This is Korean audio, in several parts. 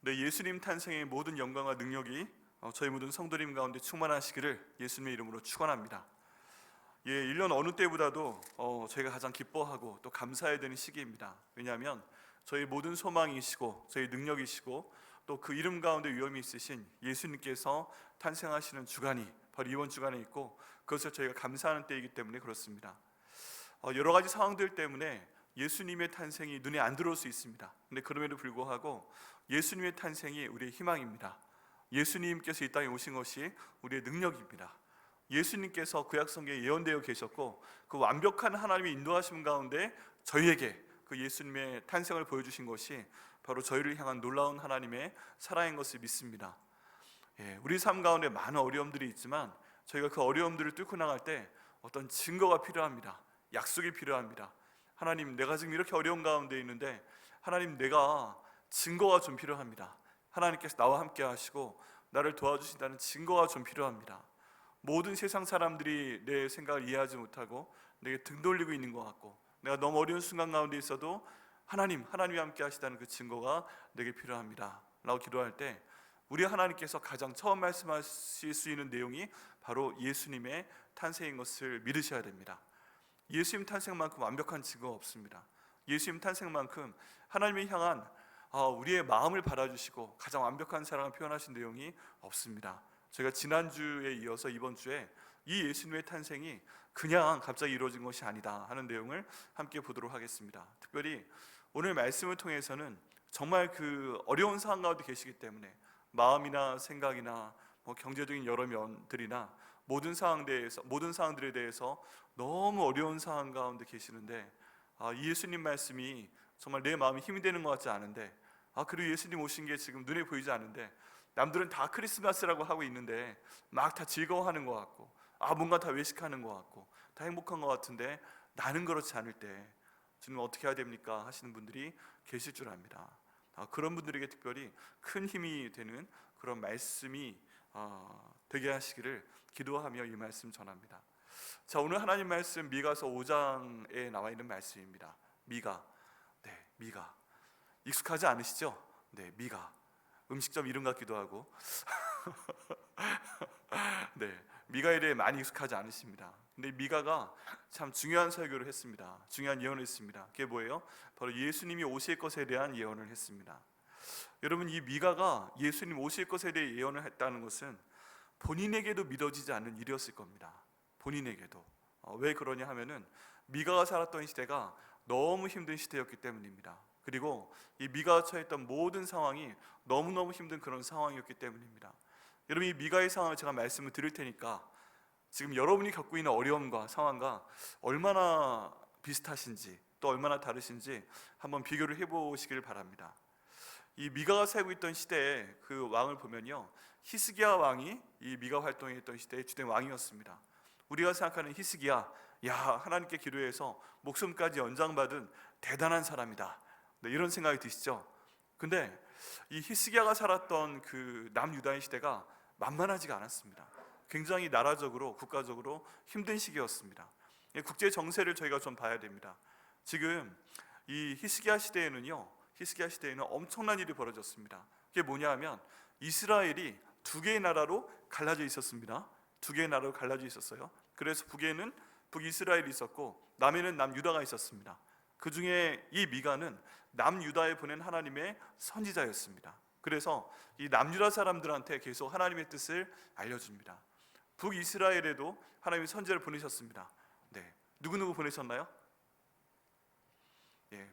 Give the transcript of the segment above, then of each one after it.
네, 예수님 탄생의 모든 영광과 능력이 저희 모든 성도님 가운데 충만하시기를 예수님의 이름으로 축원합니다. 1년 어느 때보다도 저희가 가장 기뻐하고 또 감사해야 되는 시기입니다. 왜냐하면 저희 모든 소망이시고 저희 능력이시고 또 그 이름 가운데 위엄이 있으신 예수님께서 탄생하시는 주간이 바로 이번 주간에 있고, 그것을 저희가 감사하는 때이기 때문에 그렇습니다. 여러 가지 상황들 때문에 예수님의 탄생이 눈에 안 들어올 수 있습니다. 근데 그럼에도 불구하고 예수님의 탄생이 우리의 희망입니다. 예수님께서 이 땅에 오신 것이 우리의 능력입니다. 예수님께서 구약성경에 예언되어 계셨고, 그 완벽한 하나님의 인도하심 가운데 저희에게 그 예수님의 탄생을 보여주신 것이 바로 저희를 향한 놀라운 하나님의 사랑인 것을 믿습니다. 우리 삶 가운데 많은 어려움들이 있지만 저희가 그 어려움들을 뚫고 나갈 때 어떤 증거가 필요합니다. 약속이 필요합니다. 하나님, 내가 지금 이렇게 어려운 가운데 있는데 하나님, 내가 증거가 좀 필요합니다. 하나님께서 나와 함께 하시고 나를 도와주신다는 증거가 좀 필요합니다. 모든 세상 사람들이 내 생각을 이해하지 못하고 내게 등 돌리고 있는 것 같고, 내가 너무 어려운 순간 가운데 있어도 하나님이 함께 하시다는 그 증거가 내게 필요합니다 라고 기도할 때, 우리 하나님께서 가장 처음 말씀하실 수 있는 내용이 바로 예수님의 탄생인 것을 믿으셔야 됩니다. 예수님 탄생만큼 완벽한 증거가 없습니다. 예수님 탄생만큼 하나님을 향한 우리의 마음을 받아주시고 가장 완벽한 사랑을 표현하신 내용이 없습니다. 저희가 지난주에 이어서 이번 주에 이 예수님의 탄생이 그냥 갑자기 이루어진 것이 아니다 하는 내용을 함께 보도록 하겠습니다. 특별히 오늘 말씀을 통해서는 정말 그 어려운 상황 가운데 계시기 때문에 마음이나 생각이나 경제적인 여러 면들이나 모든 상황들에 대해서 너무 어려운 상황 가운데 계시는데, 이 예수님 말씀이 정말 내 마음이 힘이 되는 것 같지 않은데, 그리고 예수님 오신 게 지금 눈에 보이지 않는데, 남들은 다 크리스마스라고 하고 있는데 막 다 즐거워하는 것 같고, 뭔가 다 외식하는 것 같고 다 행복한 것 같은데 나는 그렇지 않을 때 주님 어떻게 해야 됩니까? 하시는 분들이 계실 줄 압니다. 그런 분들에게 특별히 큰 힘이 되는 그런 말씀이 되게 하시기를 기도하며 이 말씀 전합니다. 자, 오늘 하나님 말씀 미가서 5장에 나와 있는 말씀입니다. 미가. 미가. 익숙하지 않으시죠? 미가. 음식점 이름 같기도 하고 미가에 대해 많이 익숙하지 않으십니다. 근데 미가가 참 중요한 설교를 했습니다. 중요한 예언을 했습니다. 그게 뭐예요? 바로 예수님이 오실 것에 대한 예언을 했습니다. 여러분, 이 미가가 예수님 오실 것에 대해 예언을 했다는 것은 본인에게도 믿어지지 않는 일이었을 겁니다. 본인에게도. 왜 그러냐 하면은 미가가 살았던 시대가 너무 힘든 시대였기 때문입니다. 그리고 이 미가가 처했던 모든 상황이 너무너무 힘든 그런 상황이었기 때문입니다. 여러분, 이 미가의 상황을 제가 말씀을 드릴 테니까 지금 여러분이 겪고 있는 어려움과 상황과 얼마나 비슷하신지 또 얼마나 다르신지 한번 비교를 해보시길 바랍니다. 이 미가가 살고 있던 시대에 그 왕을 보면요, 히스기야 왕이 이 미가 활동했던 시대의 주된 왕이었습니다. 우리가 생각하는 히스기야, 하나님께 기도해서 목숨까지 연장받은 대단한 사람이다, 이런 생각이 드시죠? 근데 이 히스기야가 살았던 그 남유다의 시대가 만만하지가 않았습니다. 굉장히 나라적으로 국가적으로 힘든 시기였습니다. 국제 정세를 저희가 좀 봐야 됩니다. 지금 이 히스기야 시대에는 엄청난 일이 벌어졌습니다. 그게 뭐냐 하면 이스라엘이 두 개의 나라로 갈라져 있었습니다. 두 개의 나라로 갈라져 있었어요. 그래서 북에는 북이스라엘이 있었고 남에는 남유다가 있었습니다. 그 중에 이 미가는 남유다에 보낸 하나님의 선지자였습니다. 그래서 이 남유다 사람들한테 계속 하나님의 뜻을 알려줍니다. 북이스라엘에도 하나님의 선지자를 보내셨습니다. 누구 보내셨나요?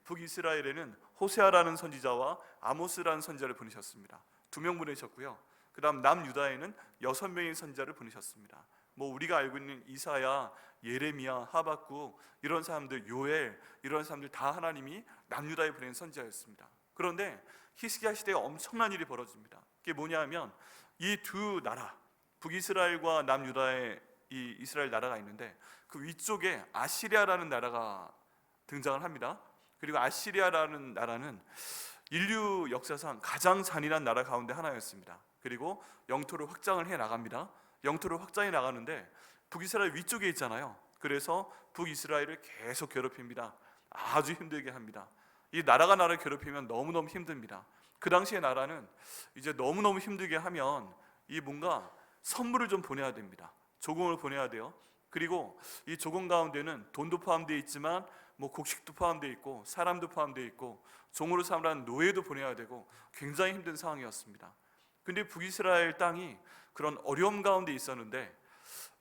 북이스라엘에는 호세아라는 선지자와 아모스라는 선지자를 보내셨습니다. 2명 보내셨고요. 그 다음 남유다에는 6명의 선지자를 보내셨습니다. 우리가 알고 있는 이사야, 예레미야, 하박국, 이런 사람들, 요엘, 이런 사람들 다 하나님이 남유다에 보낸 선지자였습니다. 그런데 히스기야 시대에 엄청난 일이 벌어집니다. 그게 뭐냐 하면 이 두 나라, 북이스라엘과 남유다의 이 이스라엘 나라가 있는데 그 위쪽에 아시리아라는 나라가 등장을 합니다. 그리고 아시리아라는 나라는 인류 역사상 가장 잔인한 나라 가운데 하나였습니다. 그리고 영토를 확장을 해 나갑니다. 영토를 확장해 나가는데 북이스라엘 위쪽에 있잖아요. 그래서 북이스라엘을 계속 괴롭힙니다. 아주 힘들게 합니다. 이 나라가 나라를 괴롭히면 너무너무 힘듭니다. 그 당시의 나라는 이제 너무너무 힘들게 하면 이 뭔가 선물을 좀 보내야 됩니다. 조공을 보내야 돼요. 그리고 이 조공 가운데는 돈도 포함되어 있지만 뭐 곡식도 포함되어 있고 사람도 포함되어 있고 종으로 삼으라는 노예도 보내야 되고 굉장히 힘든 상황이었습니다. 근데 북이스라엘 땅이 그런 어려움 가운데 있었는데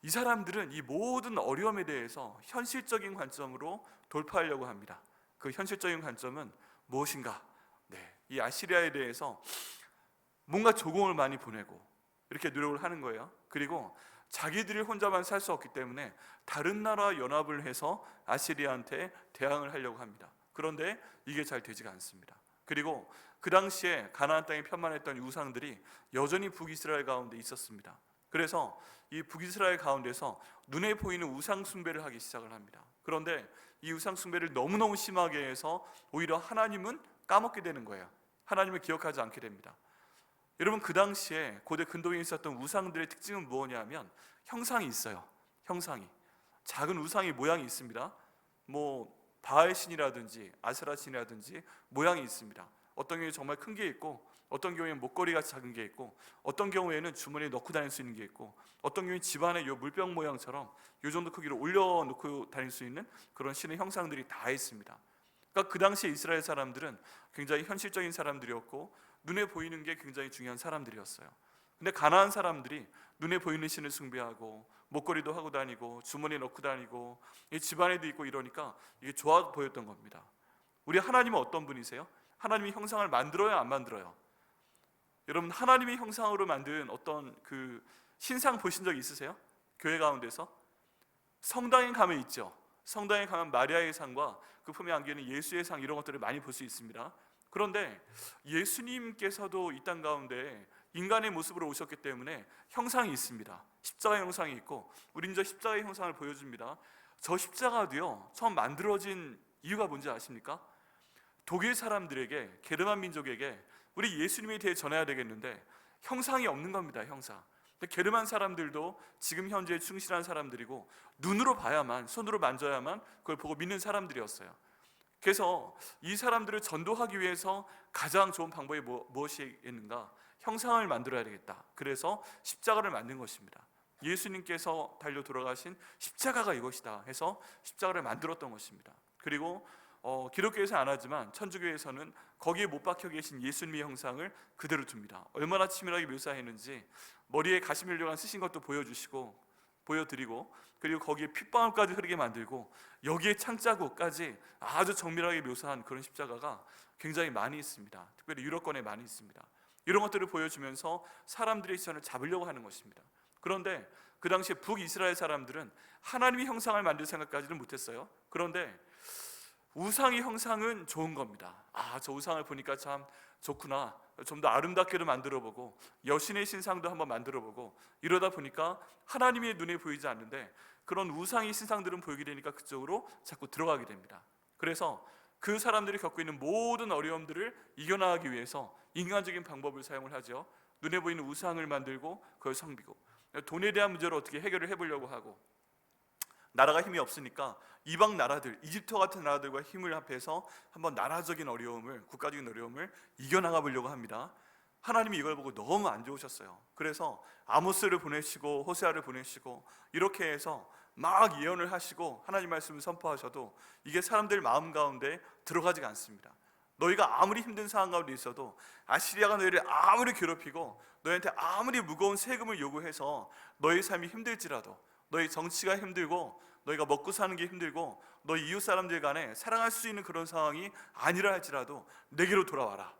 이 사람들은 이 모든 어려움에 대해서 현실적인 관점으로 돌파하려고 합니다. 그 현실적인 관점은 무엇인가? 이 아시리아에 대해서 뭔가 조공을 많이 보내고 이렇게 노력을 하는 거예요. 그리고 자기들이 혼자만 살 수 없기 때문에 다른 나라와 연합을 해서 아시리아한테 대항을 하려고 합니다. 그런데 이게 잘 되지가 않습니다. 그리고 그 당시에 가나안 땅에 편만했던 우상들이 여전히 북이스라엘 가운데 있었습니다. 그래서 이 북이스라엘 가운데서 눈에 보이는 우상 숭배를 하기 시작을 합니다. 그런데 이 우상 숭배를 너무너무 심하게 해서 오히려 하나님은 까먹게 되는 거예요. 하나님을 기억하지 않게 됩니다. 여러분, 그 당시에 고대 근동에 있었던 우상들의 특징은 무엇이냐면 형상이 있어요. 형상이 작은 우상의 모양이 있습니다. 뭐 바알 신이라든지 아세라 신이라든지 모양이 있습니다. 어떤 경우에 정말 큰 게 있고 어떤 경우에는 목걸이가 작은 게 있고 어떤 경우에는 주머니에 넣고 다닐 수 있는 게 있고 어떤 경우에 집안에 요 물병 모양처럼 요 정도 크기로 올려놓고 다닐 수 있는 그런 신의 형상들이 다 있습니다. 그러니까 그 당시 이스라엘 사람들은 굉장히 현실적인 사람들이었고 눈에 보이는 게 굉장히 중요한 사람들이었어요. 근데 가나안 사람들이 눈에 보이는 신을 숭배하고 목걸이도 하고 다니고 주머니에 넣고 다니고 집안에도 있고 이러니까 이게 좋아 보였던 겁니다. 우리 하나님은 어떤 분이세요? 하나님이 형상을 만들어요, 안 만들어요? 여러분, 하나님의 형상으로 만든 어떤 그 신상 보신 적 있으세요? 교회 가운데서? 성당에 가면 있죠. 성당에 가면 마리아의 상과 그 품에 안기는 예수의 상 이런 것들을 많이 볼 수 있습니다. 그런데 예수님께서도 이 땅 가운데 인간의 모습으로 오셨기 때문에 형상이 있습니다. 십자가 형상이 있고 우린 저 십자가의 형상을 보여줍니다. 저 십자가도요, 처음 만들어진 이유가 뭔지 아십니까? 독일 사람들에게, 게르만 민족에게 우리 예수님에 대해 전해야 되겠는데 형상이 없는 겁니다. 형상. 근데 게르만 사람들도 지금 현재 충실한 사람들이고 눈으로 봐야만, 손으로 만져야만 그걸 보고 믿는 사람들이었어요. 그래서 이 사람들을 전도하기 위해서 가장 좋은 방법이 무엇이 있는가? 형상을 만들어야 되겠다. 그래서 십자가를 만든 것입니다. 예수님께서 달려 돌아가신 십자가가 이것이다 해서 십자가를 만들었던 것입니다. 그리고 기독교에서 안 하지만 천주교에서는 거기에 못 박혀 계신 예수님의 형상을 그대로 둡니다. 얼마나 치밀하게 묘사했는지 머리에 가시밀려간 쓰신 것도 보여드리고 그리고 거기에 핏방울까지 흐르게 만들고 여기에 창자국까지 아주 정밀하게 묘사한 그런 십자가가 굉장히 많이 있습니다. 특별히 유럽권에 많이 있습니다. 이런 것들을 보여주면서 사람들의 시선을 잡으려고 하는 것입니다. 그런데 그 당시에 북이스라엘 사람들은 하나님의 형상을 만들 생각까지는 못했어요. 그런데 우상의 형상은 좋은 겁니다. 저 우상을 보니까 참 좋구나, 좀 더 아름답게도 만들어보고 여신의 신상도 한번 만들어보고 이러다 보니까 하나님의 눈에 보이지 않는데 그런 우상의 신상들은 보이게 되니까 그쪽으로 자꾸 들어가게 됩니다. 그래서 그 사람들이 겪고 있는 모든 어려움들을 이겨나가기 위해서 인간적인 방법을 사용을 하죠. 눈에 보이는 우상을 만들고 그걸 섬기고 돈에 대한 문제를 어떻게 해결을 해보려고 하고 나라가 힘이 없으니까 이방 나라들, 이집트와 같은 나라들과 힘을 합해서 한번 나라적인 어려움을, 국가적인 어려움을 이겨나가 보려고 합니다. 하나님이 이걸 보고 너무 안 좋으셨어요. 그래서 아모스를 보내시고 호세아를 보내시고 이렇게 해서 막 예언을 하시고 하나님 말씀을 선포하셔도 이게 사람들 마음 가운데 들어가지가 않습니다. 너희가 아무리 힘든 상황 가운데 있어도 아시리아가 너희를 아무리 괴롭히고 너희한테 아무리 무거운 세금을 요구해서 너희 삶이 힘들지라도, 너희 정치가 힘들고 너희가 먹고 사는 게 힘들고 너희 이웃 사람들 간에 사랑할 수 있는 그런 상황이 아니라 할지라도 내게로 돌아와라,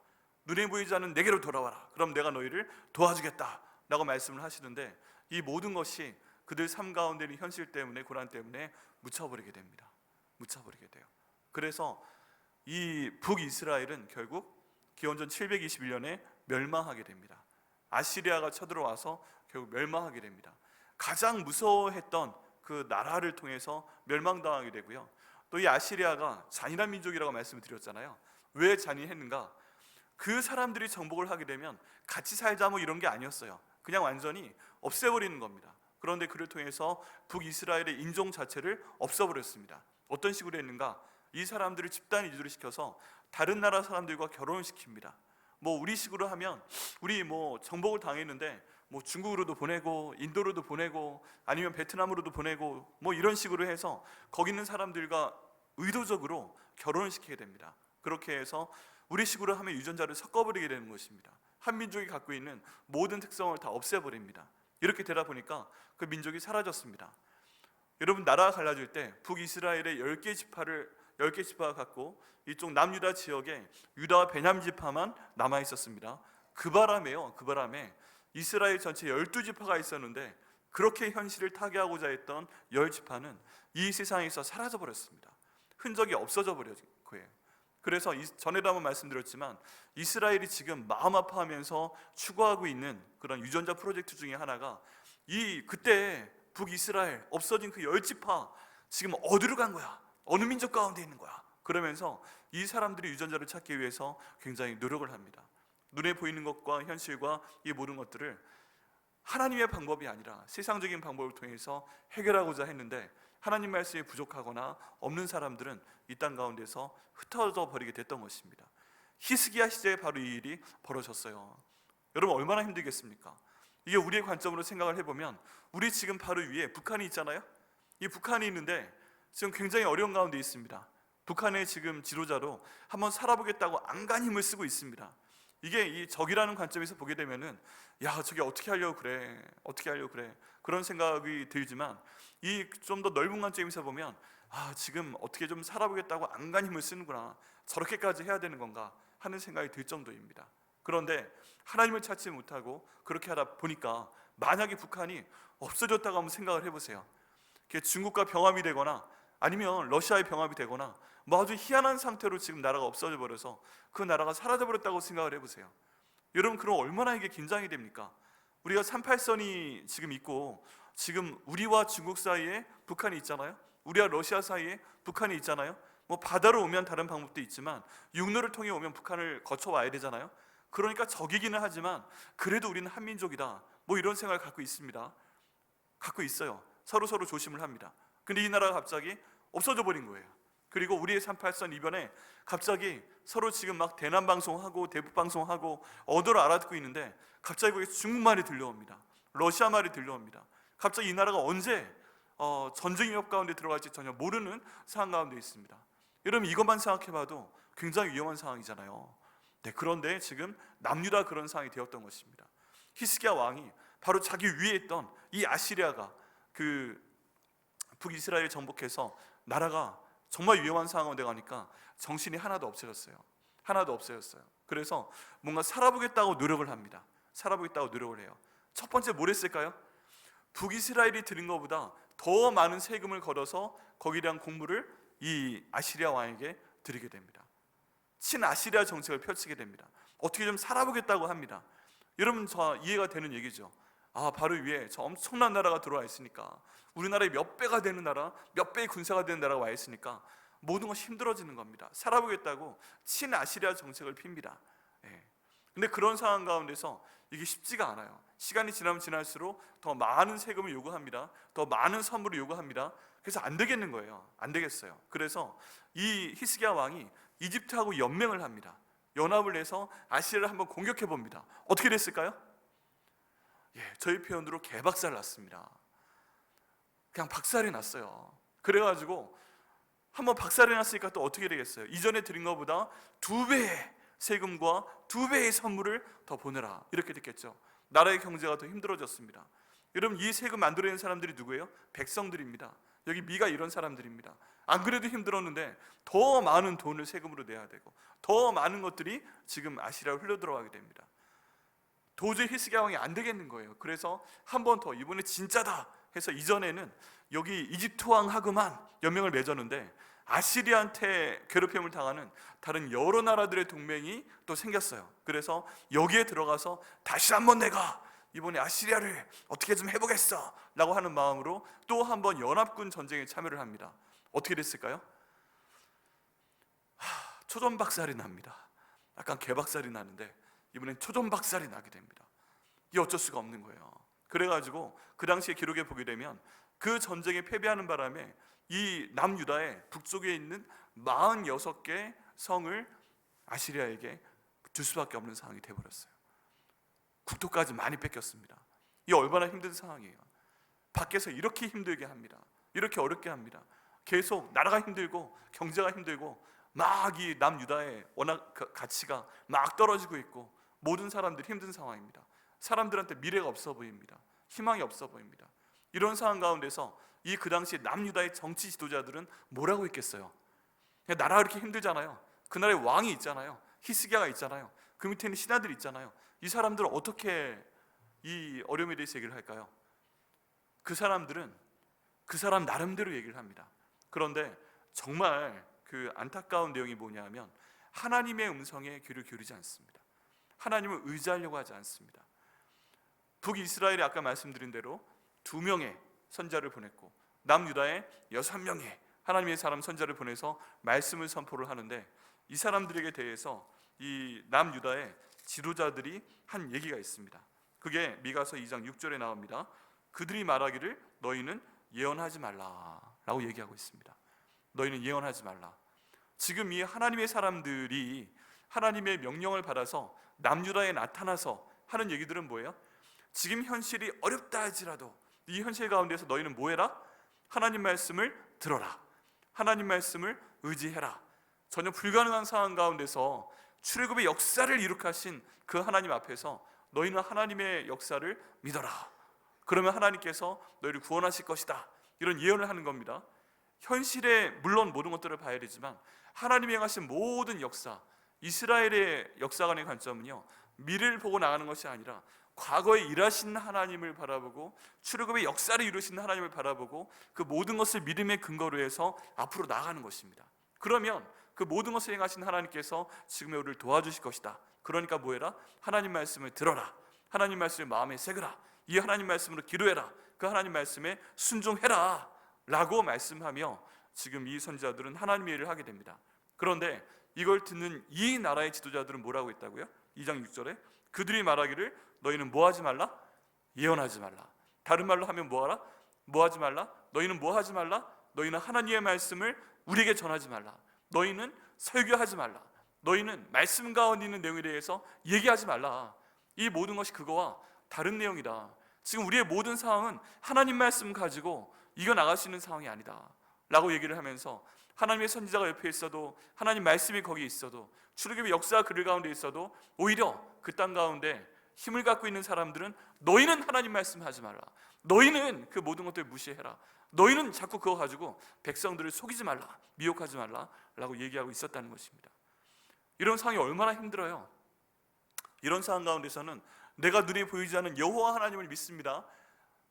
눈에 보이지 않는 내게로 돌아와라, 그럼 내가 너희를 도와주겠다 라고 말씀을 하시는데 이 모든 것이 그들 삶 가운데 있는 현실 때문에, 고난 때문에 묻혀버리게 됩니다. 묻혀버리게 돼요. 그래서 이 북이스라엘은 결국 기원전 721년에 멸망하게 됩니다. 아시리아가 쳐들어와서 결국 멸망하게 됩니다. 가장 무서워했던 그 나라를 통해서 멸망당하게 되고요. 또 이 아시리아가 잔인한 민족이라고 말씀을 드렸잖아요. 왜 잔인했는가? 그 사람들이 정복을 하게 되면 같이 살자 뭐 이런 게 아니었어요. 그냥 완전히 없애버리는 겁니다. 그런데 그를 통해서 북이스라엘의 인종 자체를 없애버렸습니다. 어떤 식으로 했는가? 이 사람들을 집단 이주를 시켜서 다른 나라 사람들과 결혼을 시킵니다. 우리식으로 하면 우리 정복을 당했는데 중국으로도 보내고 인도로도 보내고 아니면 베트남으로도 보내고 이런 식으로 해서 거기 있는 사람들과 의도적으로 결혼을 시키게 됩니다. 그렇게 해서 우리식으로 하면 유전자를 섞어버리게 되는 것입니다. 한 민족이 갖고 있는 모든 특성을 다 없애버립니다. 이렇게 되다 보니까 그 민족이 사라졌습니다. 여러분, 나라가 갈라질 때 북이스라엘의 10개 지파가 갖고 이쪽 남유다 지역에 유다와 베냐민 지파만 남아 있었습니다. 그 바람에 이스라엘 전체 12지파가 있었는데 그렇게 현실을 타개하고자 했던 10지파는 이 세상에서 사라져 버렸습니다. 흔적이 없어져 버린 거예요. 그래서 전에도 한번 말씀드렸지만 이스라엘이 지금 마음 아파하면서 추구하고 있는 그런 유전자 프로젝트 중에 하나가 그때 북이스라엘 없어진 그 10지파 지금 어디로 간 거야? 어느 민족 가운데 있는 거야? 그러면서 이 사람들이 유전자를 찾기 위해서 굉장히 노력을 합니다. 눈에 보이는 것과 현실과 이 모든 것들을 하나님의 방법이 아니라 세상적인 방법을 통해서 해결하고자 했는데 하나님 말씀이 부족하거나 없는 사람들은 이 땅 가운데서 흩어져 버리게 됐던 것입니다. 히스기야 시대에 바로 이 일이 벌어졌어요. 여러분, 얼마나 힘들겠습니까? 이게 우리의 관점으로 생각을 해보면 우리 지금 바로 위에 북한이 있잖아요. 이 북한이 있는데 지금 굉장히 어려운 가운데 있습니다. 북한의 지금 지도자로 한번 살아보겠다고 안간 힘을 쓰고 있습니다. 이게 이 적이라는 관점에서 보게 되면은 저게 어떻게 하려고 그래 그런 생각이 들지만 이 좀 더 넓은 관점에서 보면 지금 어떻게 좀 살아보겠다고 안간 힘을 쓰는구나, 저렇게까지 해야 되는 건가 하는 생각이 들 정도입니다. 그런데 하나님을 찾지 못하고 그렇게 하다 보니까 만약에 북한이 없어졌다고 한번 생각을 해보세요. 중국과 병합이 되거나 아니면 러시아의 병합이 되거나 아주 희한한 상태로 지금 나라가 없어져 버려서 그 나라가 사라져 버렸다고 생각을 해보세요. 여러분, 그럼 얼마나 이게 긴장이 됩니까? 우리가 38선이 지금 있고 지금 우리와 중국 사이에 북한이 있잖아요. 우리와 러시아 사이에 북한이 있잖아요. 바다로 오면 다른 방법도 있지만 육로를 통해 오면 북한을 거쳐 와야 되잖아요. 그러니까 적이기는 하지만 그래도 우리는 한민족이다, 이런 생각을 갖고 있습니다. 갖고 있어요. 서로 조심을 합니다. 근데 이 나라가 갑자기 없어져 버린 거예요. 그리고 우리의 38선 이변에 갑자기 서로 지금 막 대남 방송하고 대북 방송하고 언어를 알아듣고 있는데 갑자기 거기 중국말이 들려옵니다. 러시아 말이 들려옵니다. 갑자기 이 나라가 언제 전쟁 위협 가운데 들어갈지 전혀 모르는 상황 가운데 있습니다. 여러분, 이것만 생각해봐도 굉장히 위험한 상황이잖아요. 그런데 지금 남유다 그런 상황이 되었던 것입니다. 히스기야 왕이 바로 자기 위에 있던 이 아시리아가 그 북이스라엘 정복해서 나라가 정말 위험한 상황에 가니까 정신이 하나도 없어졌어요. 그래서 뭔가 살아보겠다고 노력을 합니다. 살아보겠다고 노력을 해요. 첫 번째 뭘 했을까요? 북이스라엘이 드린 것보다 더 많은 세금을 걷어서 거기에 대한 공물을 이 아시리아 왕에게 드리게 됩니다. 친아시리아 정책을 펼치게 됩니다. 어떻게 좀 살아보겠다고 합니다. 여러분, 저 이해가 되는 얘기죠. 바로 위에 저 엄청난 나라가 들어와 있으니까, 우리나라의 몇 배가 되는 나라, 몇 배의 군사가 되는 나라가 와 있으니까 모든 것이 힘들어지는 겁니다. 살아보겠다고 친아시리아 정책을 핍니다. 근데 그런 상황 가운데서 이게 쉽지가 않아요. 시간이 지나면 지날수록 더 많은 세금을 요구합니다. 더 많은 선물을 요구합니다. 그래서 안 되겠는 거예요. 안 되겠어요. 그래서 이 히스기야 왕이 이집트하고 연맹을 합니다. 연합을 해서 아시리아를 한번 공격해 봅니다. 어떻게 됐을까요? 저희 표현으로 개박살 났습니다. 그냥 박살이 났어요. 그래가지고 한번 박살이 났으니까 또 어떻게 되겠어요? 이전에 드린 것보다 2배의 세금과 2배의 선물을 더 보내라, 이렇게 됐겠죠. 나라의 경제가 더 힘들어졌습니다. 여러분, 이 세금 만들어내는 사람들이 누구예요? 백성들입니다. 여기 미가 이런 사람들입니다. 안 그래도 힘들었는데 더 많은 돈을 세금으로 내야 되고 더 많은 것들이 지금 아시리아로 흘러들어가게 됩니다. 도저히 히스기야 왕이 안 되겠는 거예요. 그래서 한 번 더, 이번에 진짜다 해서 이전에는 여기 이집트 왕하고만 연맹을 맺었는데 아시리아한테 괴롭힘을 당하는 다른 여러 나라들의 동맹이 또 생겼어요. 그래서 여기에 들어가서 다시 한번 내가 이번에 아시리아를 어떻게 좀 해보겠어 라고 하는 마음으로 또 한 번 연합군 전쟁에 참여를 합니다. 어떻게 됐을까요? 초전박살이 납니다. 약간 개박살이 나는데 이번엔 초전박살이 나게 됩니다. 이게 어쩔 수가 없는 거예요. 그래가지고 그 당시에 기록에 보게 되면 그 전쟁에 패배하는 바람에 이 남유다의 북쪽에 있는 46개 성을 아시리아에게 줄 수밖에 없는 상황이 되어버렸어요. 국토까지 많이 뺏겼습니다. 이 얼마나 힘든 상황이에요. 밖에서 이렇게 힘들게 합니다. 이렇게 어렵게 합니다. 계속 나라가 힘들고 경제가 힘들고 막 이 남유다의 워낙 가치가 막 떨어지고 있고 모든 사람들이 힘든 상황입니다. 사람들한테 미래가 없어 보입니다. 희망이 없어 보입니다. 이런 상황 가운데서 이 그 당시 남유다의 정치 지도자들은 뭐라고 했겠어요? 나라가 이렇게 힘들잖아요. 그 나라에 왕이 있잖아요. 히스기야가 있잖아요. 그 밑에는 신하들이 있잖아요. 이 사람들은 어떻게 이 어려움에 대해서 얘기를 할까요? 그 사람들은 그 사람 나름대로 얘기를 합니다. 그런데 정말 그 안타까운 내용이 뭐냐면 하나님의 음성에 귀를 기울이지 않습니다. 하나님을 의지하려고 하지 않습니다. 북이스라엘이 아까 말씀드린 대로 2명의 선자를 보냈고 남유다에 6명의 하나님의 사람 선자를 보내서 말씀을 선포를 하는데 이 사람들에게 대해서 이 남유다의 지도자들이 한 얘기가 있습니다. 그게 미가서 2장 6절에 나옵니다. 그들이 말하기를 너희는 예언하지 말라라고 얘기하고 있습니다. 너희는 예언하지 말라. 지금 이 하나님의 사람들이 하나님의 명령을 받아서 남유다에 나타나서 하는 얘기들은 뭐예요? 지금 현실이 어렵다 할지라도 이 현실 가운데서 너희는 뭐해라? 하나님 말씀을 들어라. 하나님 말씀을 의지해라. 전혀 불가능한 상황 가운데서 출애굽의 역사를 이룩하신 그 하나님 앞에서 너희는 하나님의 역사를 믿어라. 그러면 하나님께서 너희를 구원하실 것이다. 이런 예언을 하는 겁니다. 현실에 물론 모든 것들을 봐야 되지만 하나님이 행하신 모든 역사, 이스라엘의 역사관의 관점은요, 미래를 보고 나가는 것이 아니라 과거에 일하신 하나님을 바라보고 출애굽의 역사를 이루신 하나님을 바라보고 그 모든 것을 믿음의 근거로 해서 앞으로 나아가는 것입니다. 그러면 그 모든 것을 행하신 하나님께서 지금의 우리를 도와주실 것이다. 그러니까 뭐해라? 하나님 말씀을 들어라. 하나님 말씀을 마음에 새겨라. 이 하나님 말씀으로 기도해라. 그 하나님 말씀에 순종해라 라고 말씀하며 지금 이 선지자들은 하나님의 일을 하게 됩니다. 그런데 이걸 듣는 이 나라의 지도자들은 뭐라고 했다고요? 2장 6절에 그들이 말하기를 너희는 뭐하지 말라? 예언하지 말라. 다른 말로 하면 뭐하라? 뭐하지 말라? 너희는 뭐하지 말라? 너희는 하나님의 말씀을 우리에게 전하지 말라. 너희는 설교하지 말라. 너희는 말씀 가운데 있는 내용에 대해서 얘기하지 말라. 이 모든 것이 그거와 다른 내용이다. 지금 우리의 모든 상황은 하나님 말씀 가지고 이겨나갈 수 있는 상황이 아니다 라고 얘기를 하면서 하나님의 선지자가 옆에 있어도 하나님 말씀이 거기에 있어도 출애굽의 역사가 그들 가운데 있어도 오히려 그 땅 가운데 힘을 갖고 있는 사람들은 너희는 하나님 말씀하지 말라. 너희는 그 모든 것들을 무시해라. 너희는 자꾸 그거 가지고 백성들을 속이지 말라. 미혹하지 말라 라고 얘기하고 있었다는 것입니다. 이런 상황이 얼마나 힘들어요. 이런 상황 가운데서는 내가 눈에 보이지 않는 여호와 하나님을 믿습니다.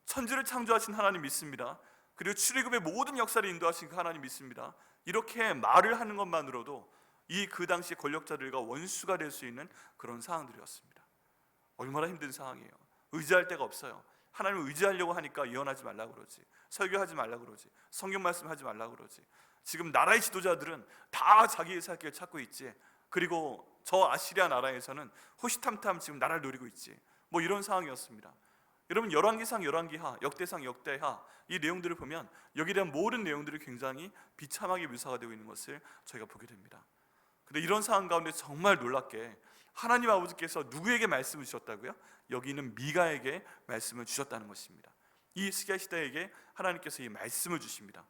천지를 창조하신 하나님 믿습니다. 그리고 출애굽의 모든 역사를 인도하신 그 하나님 믿습니다. 이렇게 말을 하는 것만으로도 이 그 당시 권력자들과 원수가 될 수 있는 그런 상황들이었습니다. 얼마나 힘든 상황이에요. 의지할 데가 없어요. 하나님을 의지하려고 하니까 예언하지 말라고 그러지, 설교하지 말라고 그러지, 성경 말씀하지 말라고 그러지. 지금 나라의 지도자들은 다 자기의 살 길을 찾고 있지. 그리고 저 아시리아 나라에서는 호시탐탐 지금 나라를 노리고 있지. 뭐 이런 상황이었습니다. 여러분 열왕기상 열왕기하, 역대상 역대하 이 내용들을 보면 여기에 대한 모든 내용들이 굉장히 비참하게 묘사가 되고 있는 것을 저희가 보게 됩니다. 근데 이런 상황 가운데 정말 놀랍게 하나님 아버지께서 누구에게 말씀을 주셨다고요? 여기 있는 미가에게 말씀을 주셨다는 것입니다. 이 히스기야 시대에게 하나님께서 이 말씀을 주십니다.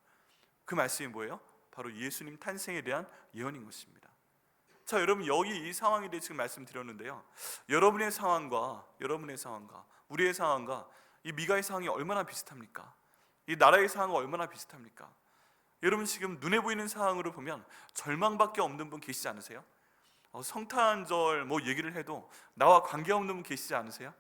그 말씀이 뭐예요? 바로 예수님 탄생에 대한 예언인 것입니다. 자, 여러분 여기 이 상황에 대해 지금 말씀드렸는데요, 여러분의 상황과 우리의 상황과 이 미가의 상황이 얼마나 비슷합니까? 이 나라의 상황과 얼마나 비슷합니까? 여러분 지금 눈에 보이는 상황으로 보면 절망밖에 없는 분 계시지 않으세요? 성탄절 뭐 얘기를 해도 나와 관계없는 분 계시지 않으세요?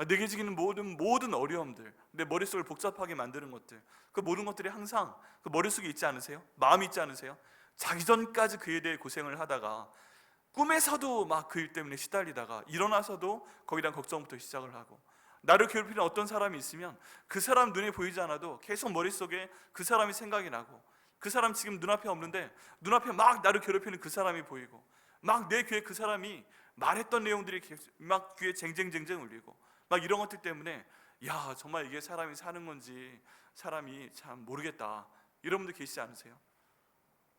내게 지기는 모든 어려움들, 내 머릿속을 복잡하게 만드는 것들, 그 모든 것들이 항상 그 머릿속에 있지 않으세요? 마음이 있지 않으세요? 자기 전까지 그에 대해 고생을 하다가 꿈에서도 막 그 일 때문에 시달리다가 일어나서도 거기에 대한 걱정부터 시작을 하고, 나를 괴롭히는 어떤 사람이 있으면 그 사람 눈에 보이지 않아도 계속 머릿속에 그 사람이 생각이 나고, 그 사람 지금 눈앞에 없는데 눈앞에 막 나를 괴롭히는 그 사람이 보이고, 막 내 귀에 그 사람이 말했던 내용들이 막 귀에 쟁쟁쟁쟁 울리고, 막 이런 것들 때문에 야 정말 이게 사람이 사는 건지 사람이 참 모르겠다, 이런 분들 계시지 않으세요?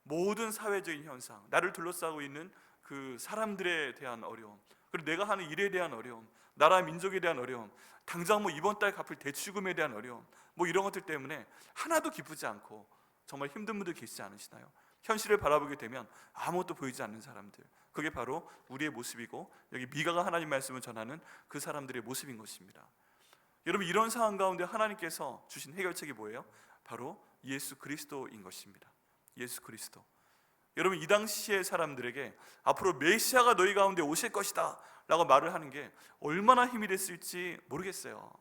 모든 사회적인 현상, 나를 둘러싸고 있는 그 사람들에 대한 어려움, 그리고 내가 하는 일에 대한 어려움, 나라 민족에 대한 어려움, 당장 뭐 이번 달 갚을 대출금에 대한 어려움, 뭐 이런 것들 때문에 하나도 기쁘지 않고 정말 힘든 분들 계시지 않으시나요? 현실을 바라보게 되면 아무것도 보이지 않는 사람들, 그게 바로 우리의 모습이고, 여기 미가가 하나님 말씀을 전하는 그 사람들의 모습인 것입니다. 여러분, 이런 상황 가운데 하나님께서 주신 해결책이 뭐예요? 바로 예수 그리스도인 것입니다. 예수 그리스도. 여러분, 이 당시의 사람들에게 앞으로 메시아가 너희 가운데 오실 것이다 라고 말을 하는 게 얼마나 힘이 됐을지 모르겠어요.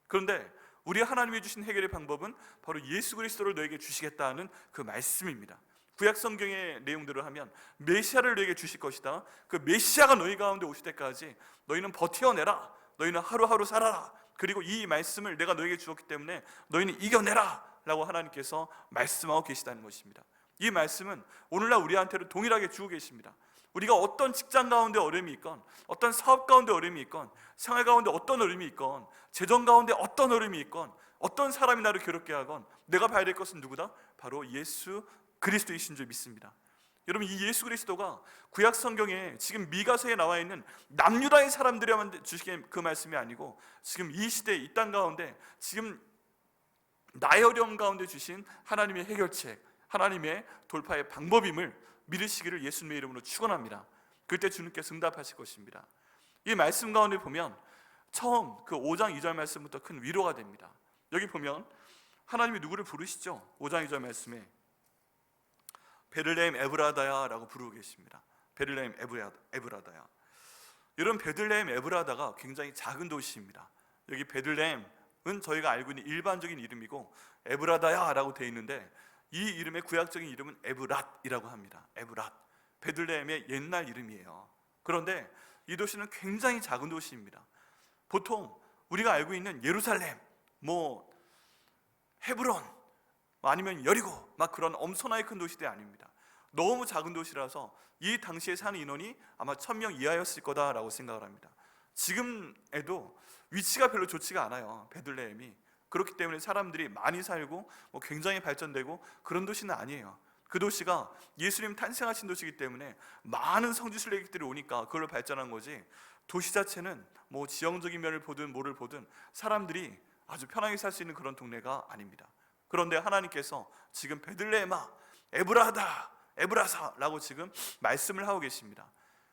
그런데 우리 하나님이 주신 해결의 방법은 바로 예수 그리스도를 너에게 주시겠다는 그 말씀입니다. 구약 성경의 내용대로 하면 메시아를 너에게 주실 것이다. 그 메시아가 너희 가운데 오실 때까지 너희는 버텨내라. 너희는 하루하루 살아라. 그리고 이 말씀을 내가 너에게 주었기 때문에 너희는 이겨내라 라고 하나님께서 말씀하고 계시다는 것입니다. 이 말씀은 오늘날 우리한테도 동일하게 주고 계십니다. 우리가 어떤 직장 가운데 어려움이 있건, 어떤 사업 가운데 어려움이 있건, 생활 가운데 어떤 어려움이 있건, 재정 가운데 어떤 어려움이 있건, 어떤 사람이 나를 괴롭게 하건 내가 봐야 될 것은 누구다? 바로 예수 그리스도이신 줄 믿습니다. 여러분, 이 예수 그리스도가 구약 성경에 지금 미가서에 나와 있는 남유다의 사람들에만 주시는 그 말씀이 아니고, 지금 이 시대 이 땅 가운데 지금 나의 어려움 가운데 주신 하나님의 해결책, 하나님의 돌파의 방법임을 믿으시기를 예수님의 이름으로 축원합니다. 그때 주님께서 응답하실 것입니다. 이 말씀 가운데 보면 처음 그 5장 2절 말씀부터 큰 위로가 됩니다. 여기 보면 하나님이 누구를 부르시죠? 5장 2절 말씀에 베들레헴 에브라다야 라고 부르고 계십니다. 베들레헴 에브라다야. 여러분, 베들레헴 에브라다가 굉장히 작은 도시입니다. 여기 베들레헴은 저희가 알고 있는 일반적인 이름이고, 에브라다야 라고 되어 있는데 이 이름의 구약적인 이름은 에브랏이라고 합니다. 에브랏, 베들레헴의 옛날 이름이에요. 그런데 이 도시는 굉장히 작은 도시입니다. 보통 우리가 알고 있는 예루살렘, 뭐 헤브론, 아니면 여리고, 막 그런 엄청나게 큰 도시들이 아닙니다. 너무 작은 도시라서 이 당시에 사는 인원이 아마 1000명 이하였을 거다라고 생각을 합니다. 지금에도 위치가 별로 좋지가 않아요, 베들레헴이. 그렇기 때문에 사람들이 많이 살고 뭐 굉장히 발전되고 그런 도시는 아니에요. 그 도시가 예수님 탄생하신 도시이기 때문에 많은 성지순례객들이 오니까 그걸로 발전한 거지, 도시 자체는 뭐 지형적인 면을 보든 뭐를 보든 사람들이 아주 편하게 살 수 있는 그런 동네가 아닙니다. 그런데 하나님께서 지금 베들레헴아, 에브라다, 에브라사라고 지금 말씀을 하고 계십니다.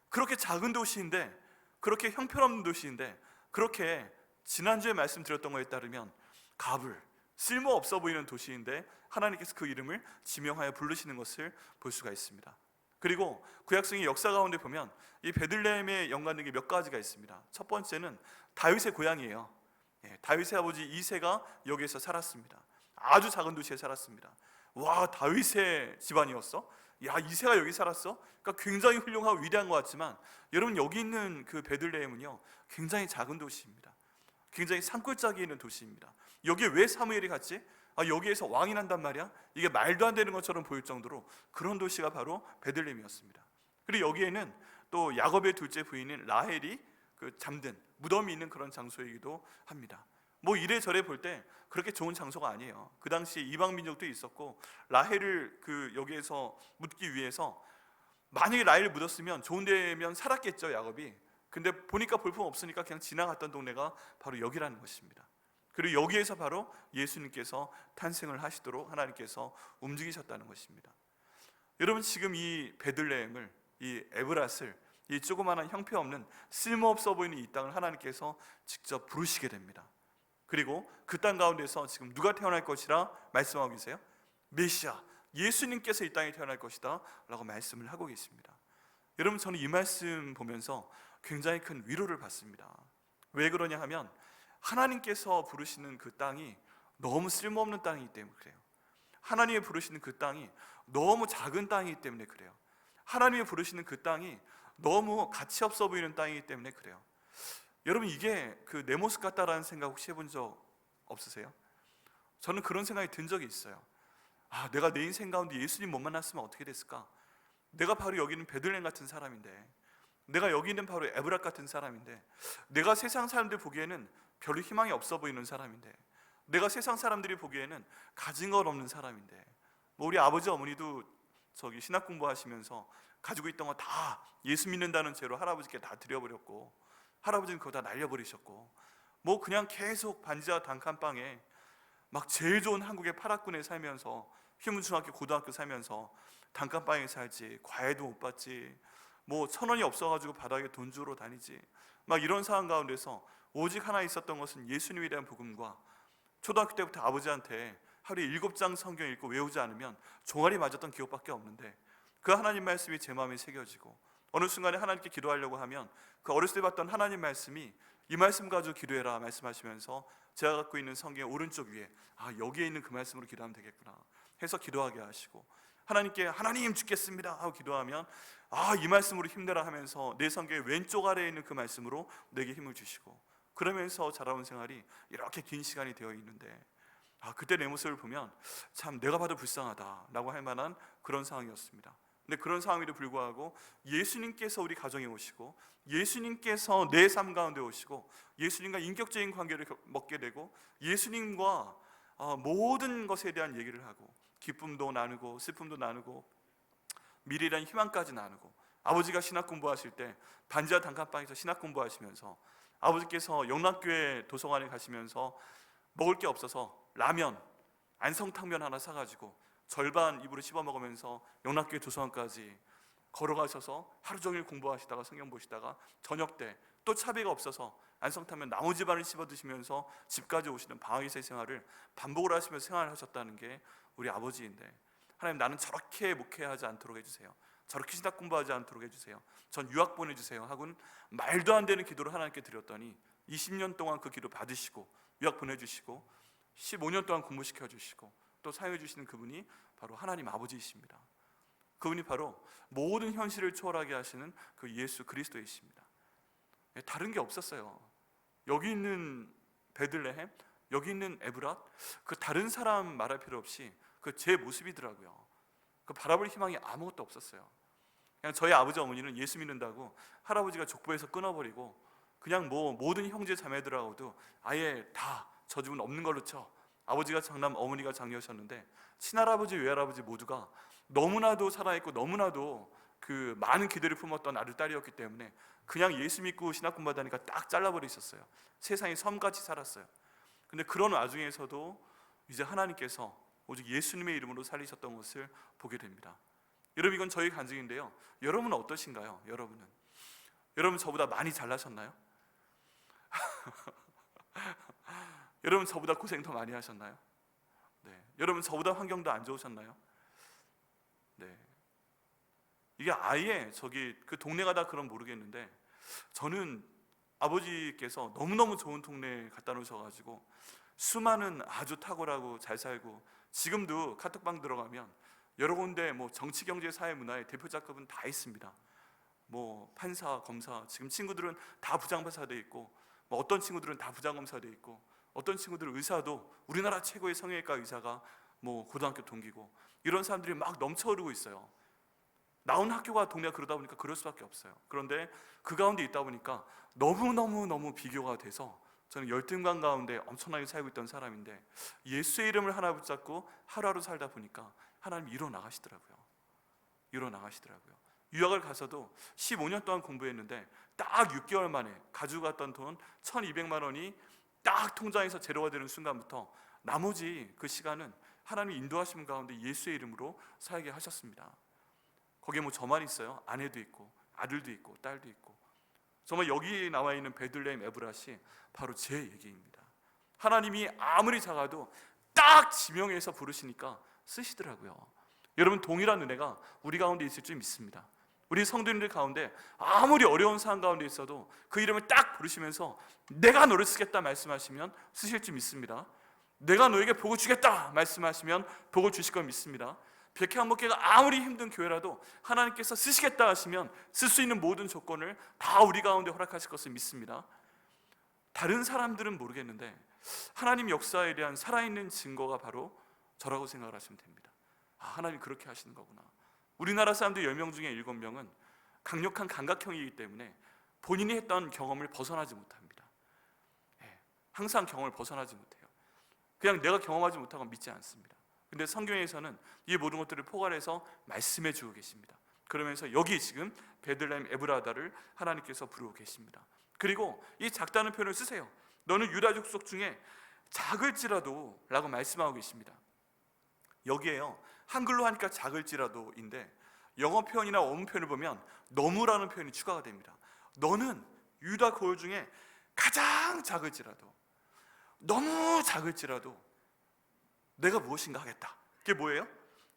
그렇게 작은 도시인데, 그렇게 형편없는 도시인데, 그렇게 지난주에 말씀드렸던 거에 따르면 가불, 쓸모없어 보이는 도시인데 하나님께서 그 이름을 지명하여 부르시는 것을 볼 수가 있습니다. 그리고 구약성의 역사 가운데 보면 이 베들레헴에 연관된 게 몇 가지가 있습니다. 첫 번째는 다윗의 고향이에요. 다윗의 아버지 이새가 여기에서 살았습니다. 아주 작은 도시에 살았습니다. 와, 다윗의 집안이었어? 야, 이새가 여기 살았어? 그러니까 굉장히 훌륭하고 위대한 것 같지만, 여러분, 여기 있는 그 베들레헴은요 굉장히 작은 도시입니다. 굉장히 산골짜기에 있는 도시입니다. 여기에 왜 사무엘이 갔지? 여기에서 왕이 난단 말이야? 이게 말도 안 되는 것처럼 보일 정도로 그런 도시가 바로 베들레헴이었습니다. 그리고 여기에는 또 야곱의 둘째 부인인 라헬이 그 잠든 무덤이 있는 그런 장소이기도 합니다. 뭐 이래저래 볼 때 그렇게 좋은 장소가 아니에요. 그 당시에 이방 민족도 있었고, 라헬을 그 여기에서 묻기 위해서 만약에 라헬을 묻었으면 좋은 데면 살았겠죠, 야곱이. 근데 보니까 볼품 없으니까 그냥 지나갔던 동네가 바로 여기라는 것입니다. 그리고 여기에서 바로 예수님께서 탄생을 하시도록 하나님께서 움직이셨다는 것입니다. 여러분, 지금 이 베들레헴을, 이 에브랏을, 이 조그마한 형편없는 쓸모없어 보이는 이 땅을 하나님께서 직접 부르시게 됩니다. 그리고 그 땅 가운데서 지금 누가 태어날 것이라 말씀하고 계세요? 메시아, 예수님께서 이 땅에 태어날 것이다 라고 말씀을 하고 계십니다. 여러분, 저는 이 말씀 보면서 굉장히 큰 위로를 받습니다. 왜 그러냐 하면 하나님께서 부르시는 그 땅이 너무 쓸모없는 땅이기 때문에 그래요. 하나님이 부르시는 그 땅이 너무 작은 땅이기 때문에 그래요. 하나님이 부르시는 그 땅이 너무 가치 없어 보이는 땅이기 때문에 그래요. 여러분, 이게 그 내 모습 같다라는 생각 혹시 해본 적 없으세요? 저는 그런 생각이 든 적이 있어요. 내가 내 인생 가운데 예수님 못 만났으면 어떻게 됐을까? 내가 바로 여기 있는 베들레헴 같은 사람인데, 내가 여기 있는 바로 에브랏 같은 사람인데, 내가 세상 사람들 보기에는 별로 희망이 없어 보이는 사람인데, 내가 세상 사람들이 보기에는 가진 건 없는 사람인데, 뭐 우리 아버지 어머니도 신학 공부하시면서 가지고 있던 거 다 예수 믿는다는 죄로 할아버지께 다 드려버렸고, 할아버지는 그거 다 날려버리셨고, 뭐 그냥 계속 반지하 단칸방에 막 제일 좋은 한국의 8학군에 살면서, 휘문중학교 고등학교 살면서 단칸방에 살지, 과외도 못 받지, 뭐 1,000원이 없어가지고 바닥에 돈 주러 다니지, 막 이런 상황 가운데서 오직 하나 있었던 것은 예수님에 대한 복음과, 초등학교 때부터 아버지한테 하루에 7장 성경 읽고 외우지 않으면 종아리 맞았던 기억밖에 없는데, 그 하나님 말씀이 제 마음에 새겨지고, 어느 순간에 하나님께 기도하려고 하면 그 어렸을 때 봤던 하나님 말씀이 이 말씀 가지고 기도해라 말씀하시면서 제가 갖고 있는 성경의 오른쪽 위에 여기에 있는 그 말씀으로 기도하면 되겠구나 해서 기도하게 하시고, 하나님께 하나님 죽겠습니다 하고 기도하면 이 말씀으로 힘내라 하면서 내 성경의 왼쪽 아래에 있는 그 말씀으로 내게 힘을 주시고, 그러면서 자라온 생활이 이렇게 긴 시간이 되어 있는데, 그때 내 모습을 보면 참 내가 봐도 불쌍하다라고 할 만한 그런 상황이었습니다. 근데 그런 상황에도 불구하고 예수님께서 우리 가정에 오시고, 예수님께서 내 삶 가운데 오시고, 예수님과 인격적인 관계를 맺게 되고, 예수님과 모든 것에 대한 얘기를 하고, 기쁨도 나누고 슬픔도 나누고 미래에 대한 희망까지 나누고, 아버지가 신학 공부하실 때 반지하 단칸방에서 신학 공부하시면서, 아버지께서 영락교회 도서관에 가시면서 먹을 게 없어서 라면, 안성탕면 하나 사가지고 절반 입으로 씹어 먹으면서 영락교회 도서관까지 걸어가셔서 하루 종일 공부하시다가 성경 보시다가 저녁 때 또 차비가 없어서 안성탕면 나머지 반을 씹어 드시면서 집까지 오시는 방학의 생활을 반복을 하시면서 생활을 하셨다는 게 우리 아버지인데, 하나님 나는 저렇게 목회하지 않도록 해주세요, 저렇게 신학 공부하지 않도록 해주세요, 전 유학 보내주세요 하고는 말도 안 되는 기도를 하나님께 드렸더니 20년 동안 그 기도 받으시고 유학 보내주시고 15년 동안 공부시켜주시고 또 사용해 주시는 그분이 바로 하나님 아버지이십니다. 그분이 바로 모든 현실을 초월하게 하시는 그 예수 그리스도이십니다. 다른 게 없었어요. 여기 있는 베들레헴, 여기 있는 에브랏, 그 다른 사람 말할 필요 없이 그 제 모습이더라고요. 그 바라볼 희망이 아무것도 없었어요. 그냥 저희 아버지 어머니는 예수 믿는다고 할아버지가 족보에서 끊어버리고 그냥 뭐 모든 형제 자매들하고도 아예 다 저 집은 없는 걸로 쳐. 아버지가 장남, 어머니가 장녀셨는데 친할아버지, 외할아버지 모두가 너무나도 살아있고 너무나도 그 많은 기대를 품었던 아들, 딸이었기 때문에 그냥 예수 믿고 신학 공부하다니까 딱 잘라버리셨어요. 세상에 섬같이 살았어요. 근데 그런 와중에서도 이제 하나님께서 오직 예수님의 이름으로 살리셨던 것을 보게 됩니다. 여러분, 이건 저희 간증인데요, 여러분은 어떠신가요? 여러분 저보다 많이 잘나셨나요? 여러분 저보다 고생 더 많이 하셨나요? 네. 여러분 저보다 환경도 안 좋으셨나요? 네. 이게 아예 그 동네가 다 그럼 모르겠는데, 저는 아버지께서 너무너무 좋은 동네에 갖다 놓으셔가지고 수많은 아주 탁월하고 잘 살고, 지금도 카톡방 들어가면 여러 군데 뭐 정치, 경제, 사회, 문화의 대표 작업은 다 있습니다. 뭐 판사, 검사, 지금 친구들은 다 부장판사 돼 있고, 뭐 어떤 친구들은 다 부장검사 돼 있고, 어떤 친구들은 의사도 우리나라 최고의 성형외과 의사가 뭐 고등학교 동기고, 이런 사람들이 막 넘쳐흐르고 있어요. 나온 학교가 동네가 그러다 보니까 그럴 수밖에 없어요. 그런데 그 가운데 있다 보니까 너무 비교가 돼서 저는 열등감 가운데 엄청나게 살고 있던 사람인데, 예수의 이름을 하나 붙잡고 하루하루 살다 보니까 하나님이 일어나가시더라고요. 유학을 가서도 15년 동안 공부했는데 딱 6개월 만에 가지고 갔던 돈 1,200만 원이 딱 통장에서 제로가 되는 순간부터 나머지 그 시간은 하나님이 인도하시는 가운데 예수의 이름으로 살게 하셨습니다. 거기에 뭐 저만 있어요. 아내도 있고 아들도 있고 딸도 있고. 정말 여기 나와 있는 베들레헴 에브랏이 바로 제 얘기입니다. 하나님이 아무리 작아도 딱 지명해서 부르시니까 쓰시더라고요. 여러분, 동일한 은혜가 우리 가운데 있을 줄 믿습니다. 우리 성도님들 가운데 아무리 어려운 상황 가운데 있어도 그 이름을 딱 부르시면서 내가 너를 쓰겠다 말씀하시면 쓰실 줄 믿습니다. 내가 너에게 복을 주겠다 말씀하시면 복을 주실 걸 믿습니다. 백회한목회가 아무리 힘든 교회라도 하나님께서 쓰시겠다 하시면 쓸 수 있는 모든 조건을 다 우리 가운데 허락하실 것을 믿습니다. 다른 사람들은 모르겠는데 하나님 역사에 대한 살아있는 증거가 바로 저라고 생각을 하시면 됩니다. 하나님 그렇게 하시는 거구나. 우리나라 사람들 10명 중에 7명은 강력한 감각형이기 때문에 본인이 했던 경험을 벗어나지 못합니다. 항상 경험을 벗어나지 못해요. 그냥 내가 경험하지 못하고 믿지 않습니다. 근데 성경에서는 이 모든 것들을 포괄해서 말씀해 주고 계십니다. 그러면서 여기 지금 베들레헴 에브라다를 하나님께서 부르고 계십니다. 그리고 이 작다는 표현을 쓰세요. 너는 유다 족속 중에 작을지라도 라고 말씀하고 계십니다. 여기에요, 한글로 하니까 작을지라도인데 영어 표현이나 원문 표현을 보면 너무라는 표현이 추가가 됩니다. 너는 유다 고을 중에 가장 작을지라도, 너무 작을지라도 내가 무엇인가 하겠다. 그게 뭐예요?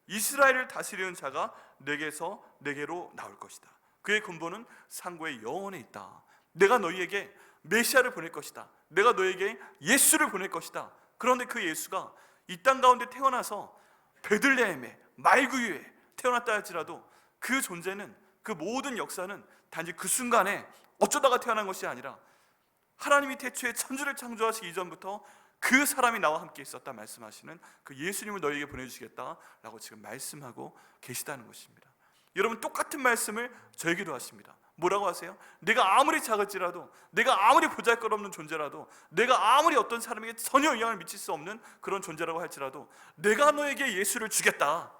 이스라엘을 다스리는 자가 내게로 나올 것이다. 그의 근본은 상고의 영원에 있다. 내가 너희에게 메시아를 보낼 것이다. 내가 너희에게 예수를 보낼 것이다. 그런데 그 예수가 이 땅 가운데 태어나서 베들레헴에 말구유에 태어났다 할지라도 그 존재는, 그 모든 역사는 단지 그 순간에 어쩌다가 태어난 것이 아니라 하나님이 태초에 천지를 창조하시기 이전부터 그 사람이 나와 함께 있었다 말씀하시는 그 예수님을 너희에게 보내주시겠다라고 지금 말씀하고 계시다는 것입니다. 여러분, 똑같은 말씀을 저에게도 하십니다. 뭐라고 하세요? 내가 아무리 작을지라도, 내가 아무리 보잘것없는 존재라도, 내가 아무리 어떤 사람에게 전혀 영향을 미칠 수 없는 그런 존재라고 할지라도 내가 너에게 예수를 주겠다.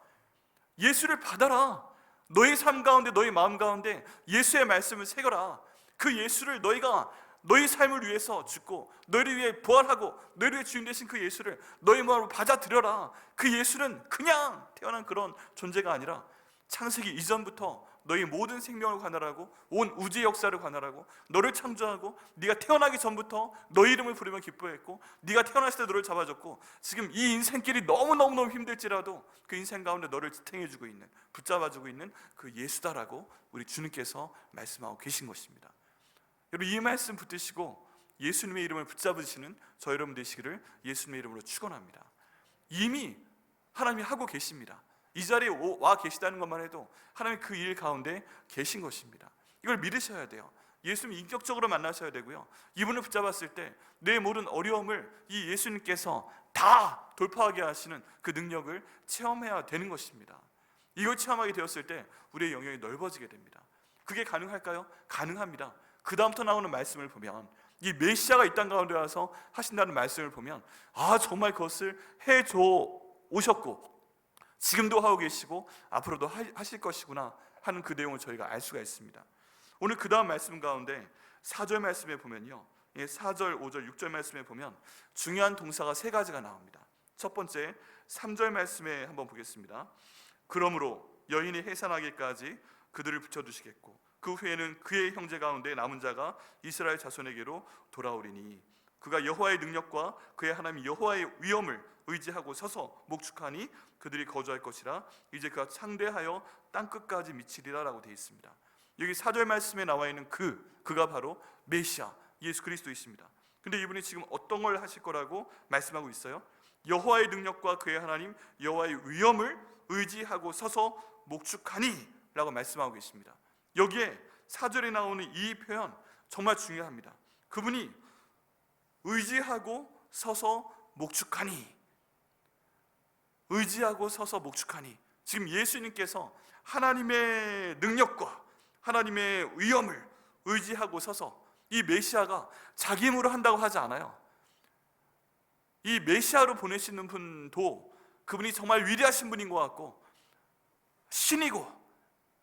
예수를 받아라. 너희 삶 가운데, 너희 마음 가운데 예수의 말씀을 새겨라. 그 예수를 너희가 너희 삶을 위해서 죽고 너희를 위해 부활하고 너희를 위해 주인 되신 그 예수를 너희 마음으로 받아들여라. 그 예수는 그냥 태어난 그런 존재가 아니라 창세기 이전부터 너희 모든 생명을 관할하고 온 우주의 역사를 관할하고 너를 창조하고 네가 태어나기 전부터 너희 이름을 부르며 기뻐했고 네가 태어났을 때 너를 잡아줬고 지금 이 인생길이 너무너무 힘들지라도 그 인생 가운데 너를 지탱해주고 있는, 붙잡아주고 있는 그 예수다라고 우리 주님께서 말씀하고 계신 것입니다. 여러분, 이 말씀 붙드시고 예수님의 이름을 붙잡으시는 저 여러분 되시기를 예수님의 이름으로 축원합니다. 이미 하나님이 하고 계십니다. 이 자리에 와 계시다는 것만 해도 하나님이 그 일 가운데 계신 것입니다. 이걸 믿으셔야 돼요. 예수님 인격적으로 만나셔야 되고요. 이분을 붙잡았을 때 내 모든 어려움을 이 예수님께서 다 돌파하게 하시는 그 능력을 체험해야 되는 것입니다. 이걸 체험하게 되었을 때 우리의 영역이 넓어지게 됩니다. 그게 가능할까요? 가능합니다. 그 다음부터 나오는 말씀을 보면 이 메시아가 이 땅 가운데 와서 하신다는 말씀을 보면 정말 그것을 해줘 오셨고 지금도 하고 계시고 앞으로도 하실 것이구나 하는 그 내용을 저희가 알 수가 있습니다. 오늘 그 다음 말씀 가운데 4절 말씀에 보면요, 4절, 5절, 6절 말씀에 보면 중요한 동사가 3가지가 나옵니다. 첫 번째 3절 말씀에 한번 보겠습니다. 그러므로 여인이 해산하기까지 그들을 붙여두시겠고 그 후에는 그의 형제 가운데 남은 자가 이스라엘 자손에게로 돌아오리니 그가 여호와의 능력과 그의 하나님 여호와의 위엄을 의지하고 서서 목축하니 그들이 거주할 것이라 이제 그가 창대하여 땅끝까지 미치리라 라고 되어 있습니다. 여기 4절 말씀에 나와 있는 그가 바로 메시아 예수 그리스도이십니다. 근데 이분이 지금 어떤 걸 하실 거라고 말씀하고 있어요? 여호와의 능력과 그의 하나님 여호와의 위엄을 의지하고 서서 목축하니 라고 말씀하고 계십니다. 여기에 4절에 나오는 이 표현 정말 중요합니다. 그분이 의지하고 서서 목축하니, 의지하고 서서 목축하니, 지금 예수님께서 하나님의 능력과 하나님의 위엄을 의지하고 서서 이 메시아가 자기 힘으로 한다고 하지 않아요. 이 메시아로 보내시는 분도 그분이 정말 위대하신 분인 것 같고 신이고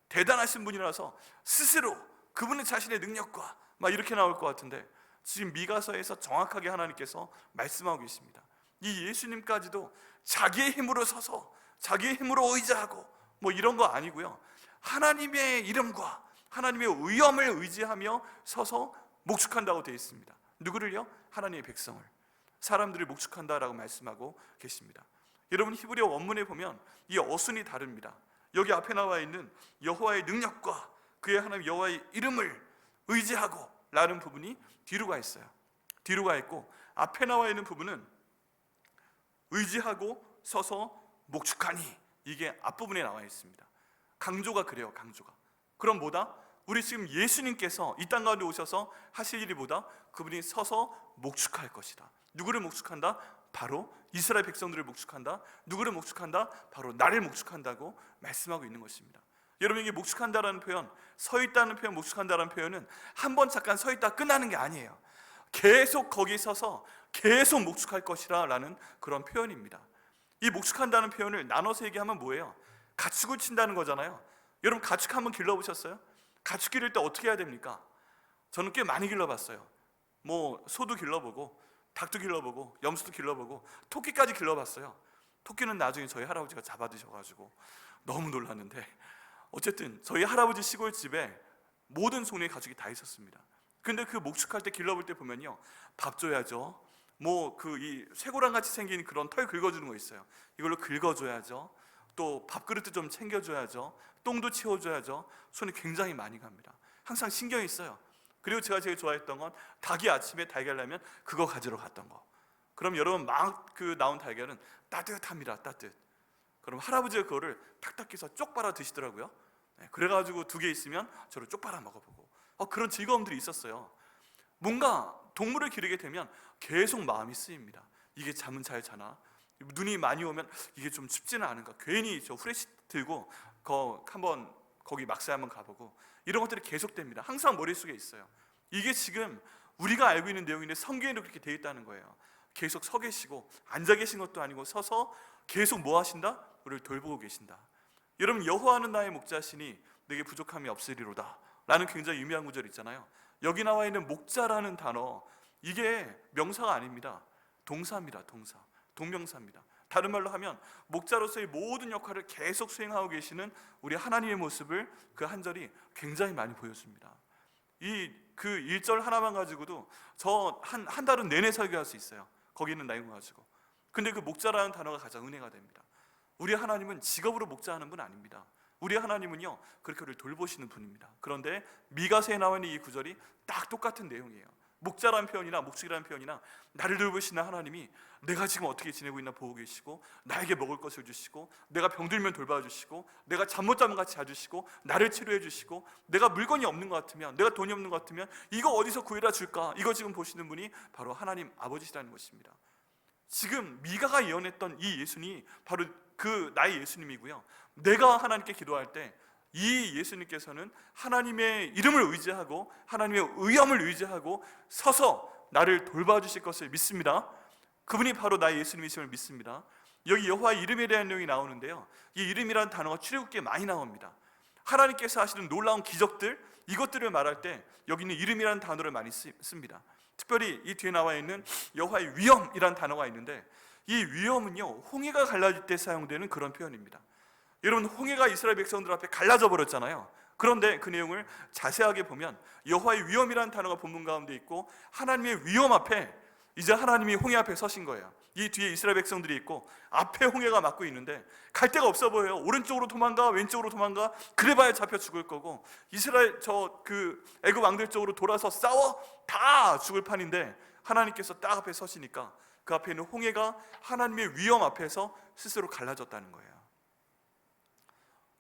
대단하신 분이라서 스스로 그분의 자신의 능력과 막 이렇게 나올 것 같은데 지금 미가서에서 정확하게 하나님께서 말씀하고 계십니다. 이 예수님까지도 자기의 힘으로 서서 자기의 힘으로 의지하고 뭐 이런 거 아니고요, 하나님의 이름과 하나님의 위엄을 의지하며 서서 목축한다고 되어 있습니다. 누구를요? 하나님의 백성을, 사람들을 목축한다라고 말씀하고 계십니다. 여러분, 히브리어 원문에 보면 이 어순이 다릅니다. 여기 앞에 나와 있는 여호와의 능력과 그의 하나님 여호와의 이름을 의지하고 라는 부분이 뒤로 가 있어요. 뒤로 가 있고 앞에 나와 있는 부분은 의지하고 서서 목축하니, 이게 앞부분에 나와 있습니다. 강조가 그래요. 강조가. 그럼 뭐다? 우리 지금 예수님께서 이 땅 가운데 오셔서 하실 일이 뭐다? 그분이 서서 목축할 것이다. 누구를 목축한다? 바로 이스라엘 백성들을 목축한다. 누구를 목축한다? 바로 나를 목축한다고 말씀하고 있는 것입니다. 여러분, 이게 목축한다라는 표현, 서 있다는 표현, 목축한다라는 표현은 한 번 잠깐 서 있다 끝나는 게 아니에요. 계속 거기 서서 계속 목축할 것이라 라는 그런 표현입니다. 이 목축한다는 표현을 나눠서 얘기하면 뭐예요? 가축을 친다는 거잖아요. 여러분 가축 한번 길러보셨어요? 가축 기를 때 어떻게 해야 됩니까? 저는 꽤 많이 길러봤어요. 뭐 소도 길러보고 닭도 길러보고 염소도 길러보고 토끼까지 길러봤어요. 토끼는 나중에 저희 할아버지가 잡아드셔가지고 너무 놀랐는데, 어쨌든 저희 할아버지 시골집에 모든 종류의 가축이 다 있었습니다. 근데 그 목축할 때 길러볼 때 보면요, 밥 줘야죠. 뭐 그 이 쇠고랑 같이 생긴 그런 털 긁어주는 거 있어요. 이걸로 긁어줘야죠. 또 밥그릇도 좀 챙겨줘야죠. 똥도 치워줘야죠. 손이 굉장히 많이 갑니다. 항상 신경이 써요. 그리고 제가 제일 좋아했던 건 닭이 아침에 달걀 나면 그거 가지러 갔던 거. 그럼 여러분 막 그 나온 달걀은 따뜻합니다. 따뜻. 그럼 할아버지가 그거를 탁탁 해서 쪽 빨아 드시더라고요. 그래가지고 2개 있으면 저를 쪽 빨아 먹어보고 그런 즐거움들이 있었어요. 뭔가 동물을 기르게 되면 계속 마음이 쓰입니다. 이게 잠은 잘 자나? 눈이 많이 오면 이게 좀 춥지는 않은가? 괜히 저 후레쉬 들고 한번 거기 막사에 한번 가보고, 이런 것들이 계속됩니다. 항상 머릿속에 있어요. 이게 지금 우리가 알고 있는 내용인데 성경에도 그렇게 되어 있다는 거예요. 계속 서 계시고 앉아 계신 것도 아니고 서서 계속 뭐 하신다? 우리를 돌보고 계신다. 여러분, 여호와는 나의 목자시니 내게 부족함이 없으리로다 라는 굉장히 유명한 구절 있잖아요. 여기 나와 있는 목자라는 단어, 이게 명사가 아닙니다. 동사입니다. 동사, 동명사입니다. 다른 말로 하면 목자로서의 모든 역할을 계속 수행하고 계시는 우리 하나님의 모습을 그 한 절이 굉장히 많이 보여줍니다. 그 1절 하나만 가지고도 저 한 달은 내내 설교할 수 있어요. 거기 있는 내용 가지고. 근데 그 목자라는 단어가 가장 은혜가 됩니다. 우리 하나님은 직업으로 목자하는 분 아닙니다. 우리 하나님은요, 그렇게 우리를 돌보시는 분입니다. 그런데 미가서에 나와 있는 이 구절이 딱 똑같은 내용이에요. 목자라는 표현이나 목축이라는 표현이나 나를 돌보시는 하나님이 내가 지금 어떻게 지내고 있나 보고 계시고, 나에게 먹을 것을 주시고, 내가 병들면 돌봐주시고, 내가 잠 못 자면 같이 자주시고, 나를 치료해 주시고, 내가 물건이 없는 것 같으면, 내가 돈이 없는 것 같으면 이거 어디서 구해다 줄까? 이거 지금 보시는 분이 바로 하나님 아버지시라는 것입니다. 지금 미가가 예언했던 이 예수님이 바로 그 나의 예수님이고요. 내가 하나님께 기도할 때 이 예수님께서는 하나님의 이름을 의지하고 하나님의 의엄을 의지하고 서서 나를 돌봐주실 것을 믿습니다. 그분이 바로 나의 예수님이심을 믿습니다. 여기 여호와의 이름에 대한 내용이 나오는데요, 이 이름이라는 단어가 출애굽기에 많이 나옵니다. 하나님께서 하시는 놀라운 기적들, 이것들을 말할 때 여기는 이름이라는 단어를 많이 씁니다. 특별히 이 뒤에 나와 있는 여호와의 위엄이라는 단어가 있는데, 이 위엄은요, 홍해가 갈라질 때 사용되는 그런 표현입니다. 여러분, 홍해가 이스라엘 백성들 앞에 갈라져 버렸잖아요. 그런데 그 내용을 자세하게 보면 여호와의 위엄이라는 단어가 본문 가운데 있고, 하나님의 위엄 앞에 이제 하나님이 홍해 앞에 서신 거예요. 이 뒤에 이스라엘 백성들이 있고 앞에 홍해가 막고 있는데 갈 데가 없어 보여요. 오른쪽으로 도망가, 왼쪽으로 도망가, 그래봐야 잡혀 죽을 거고, 이스라엘 애굽 왕들 쪽으로 돌아서 싸워 다 죽을 판인데, 하나님께서 딱 앞에 서시니까 그 앞에 있는 홍해가 하나님의 위엄 앞에서 스스로 갈라졌다는 거예요.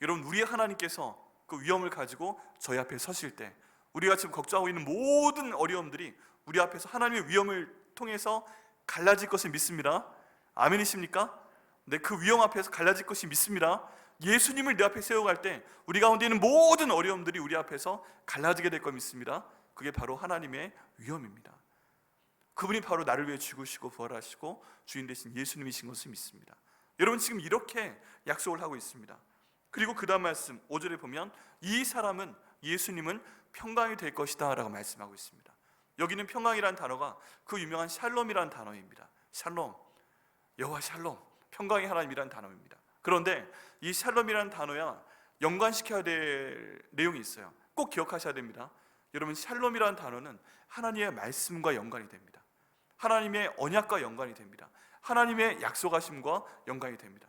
여러분, 우리 하나님께서 그 위엄을 가지고 저희 앞에 서실 때 우리가 지금 걱정하고 있는 모든 어려움들이 우리 앞에서 하나님의 위엄을 통해서 갈라질 것을 믿습니다. 아멘이십니까? 네, 그 위엄 앞에서 갈라질 것이 믿습니다. 예수님을 내 앞에 세워갈 때 우리 가운데 있는 모든 어려움들이 우리 앞에서 갈라지게 될 걸 믿습니다. 그게 바로 하나님의 위엄입니다. 그분이 바로 나를 위해 죽으시고 부활하시고 주인 되신 예수님이신 것을 믿습니다. 여러분, 지금 이렇게 약속을 하고 있습니다. 그리고 그 다음 말씀 5절에 보면 이 사람은, 예수님은 평강이 될 것이다 라고 말씀하고 있습니다. 여기는 평강이라는 단어가 그 유명한 샬롬이라는 단어입니다. 샬롬, 여호와 샬롬, 평강의 하나님이라는 단어입니다. 그런데 이 샬롬이라는 단어야 연관시켜야 될 내용이 있어요. 꼭 기억하셔야 됩니다. 여러분, 샬롬이라는 단어는 하나님의 말씀과 연관이 됩니다. 하나님의 언약과 연관이 됩니다. 하나님의 약속하심과 연관이 됩니다.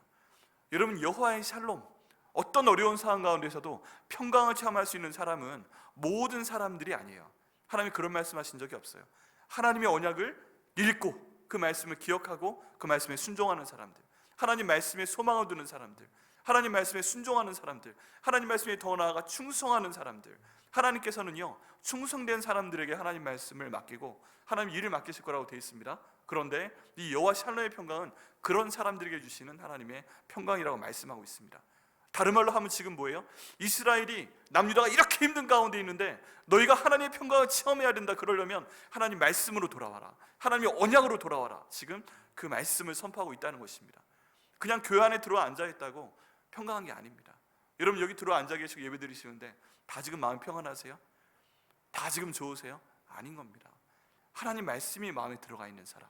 여러분, 여호와의 샬롬, 어떤 어려운 상황 가운데서도 평강을 체험할 수 있는 사람은 모든 사람들이 아니에요. 하나님이 그런 말씀하신 적이 없어요. 하나님의 언약을 읽고 그 말씀을 기억하고 그 말씀에 순종하는 사람들, 하나님 말씀에 소망을 두는 사람들, 하나님 말씀에 순종하는 사람들, 하나님 말씀에 더 나아가 충성하는 사람들, 하나님께서는요, 충성된 사람들에게 하나님 말씀을 맡기고 하나님 일을 맡기실 거라고 되어 있습니다. 그런데 이 여호와 샬롬의 평강은 그런 사람들에게 주시는 하나님의 평강이라고 말씀하고 있습니다. 다른 말로 하면 지금 뭐예요? 이스라엘이, 남유다가 이렇게 힘든 가운데 있는데 너희가 하나님의 평강을 체험해야 된다. 그러려면 하나님 말씀으로 돌아와라, 하나님의 언약으로 돌아와라. 지금 그 말씀을 선포하고 있다는 것입니다. 그냥 교회 안에 들어와 앉아있다고 평강한 게 아닙니다. 여러분 여기 들어와 앉아 계시고 예배 드리시는데 다 지금 마음 평안하세요? 다 지금 좋으세요? 아닌 겁니다. 하나님 말씀이 마음에 들어가 있는 사람,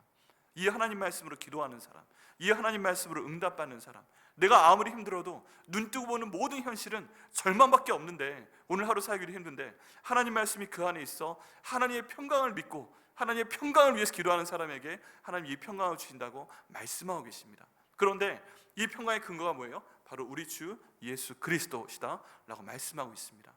이 하나님 말씀으로 기도하는 사람, 이 하나님 말씀으로 응답받는 사람, 내가 아무리 힘들어도 눈 뜨고 보는 모든 현실은 절망밖에 없는데, 오늘 하루 살기도 힘든데 하나님 말씀이 그 안에 있어 하나님의 평강을 믿고 하나님의 평강을 위해서 기도하는 사람에게 하나님 이 평강을 주신다고 말씀하고 계십니다. 그런데 이 평강의 근거가 뭐예요? 바로 우리 주 예수 그리스도시다 라고 말씀하고 있습니다.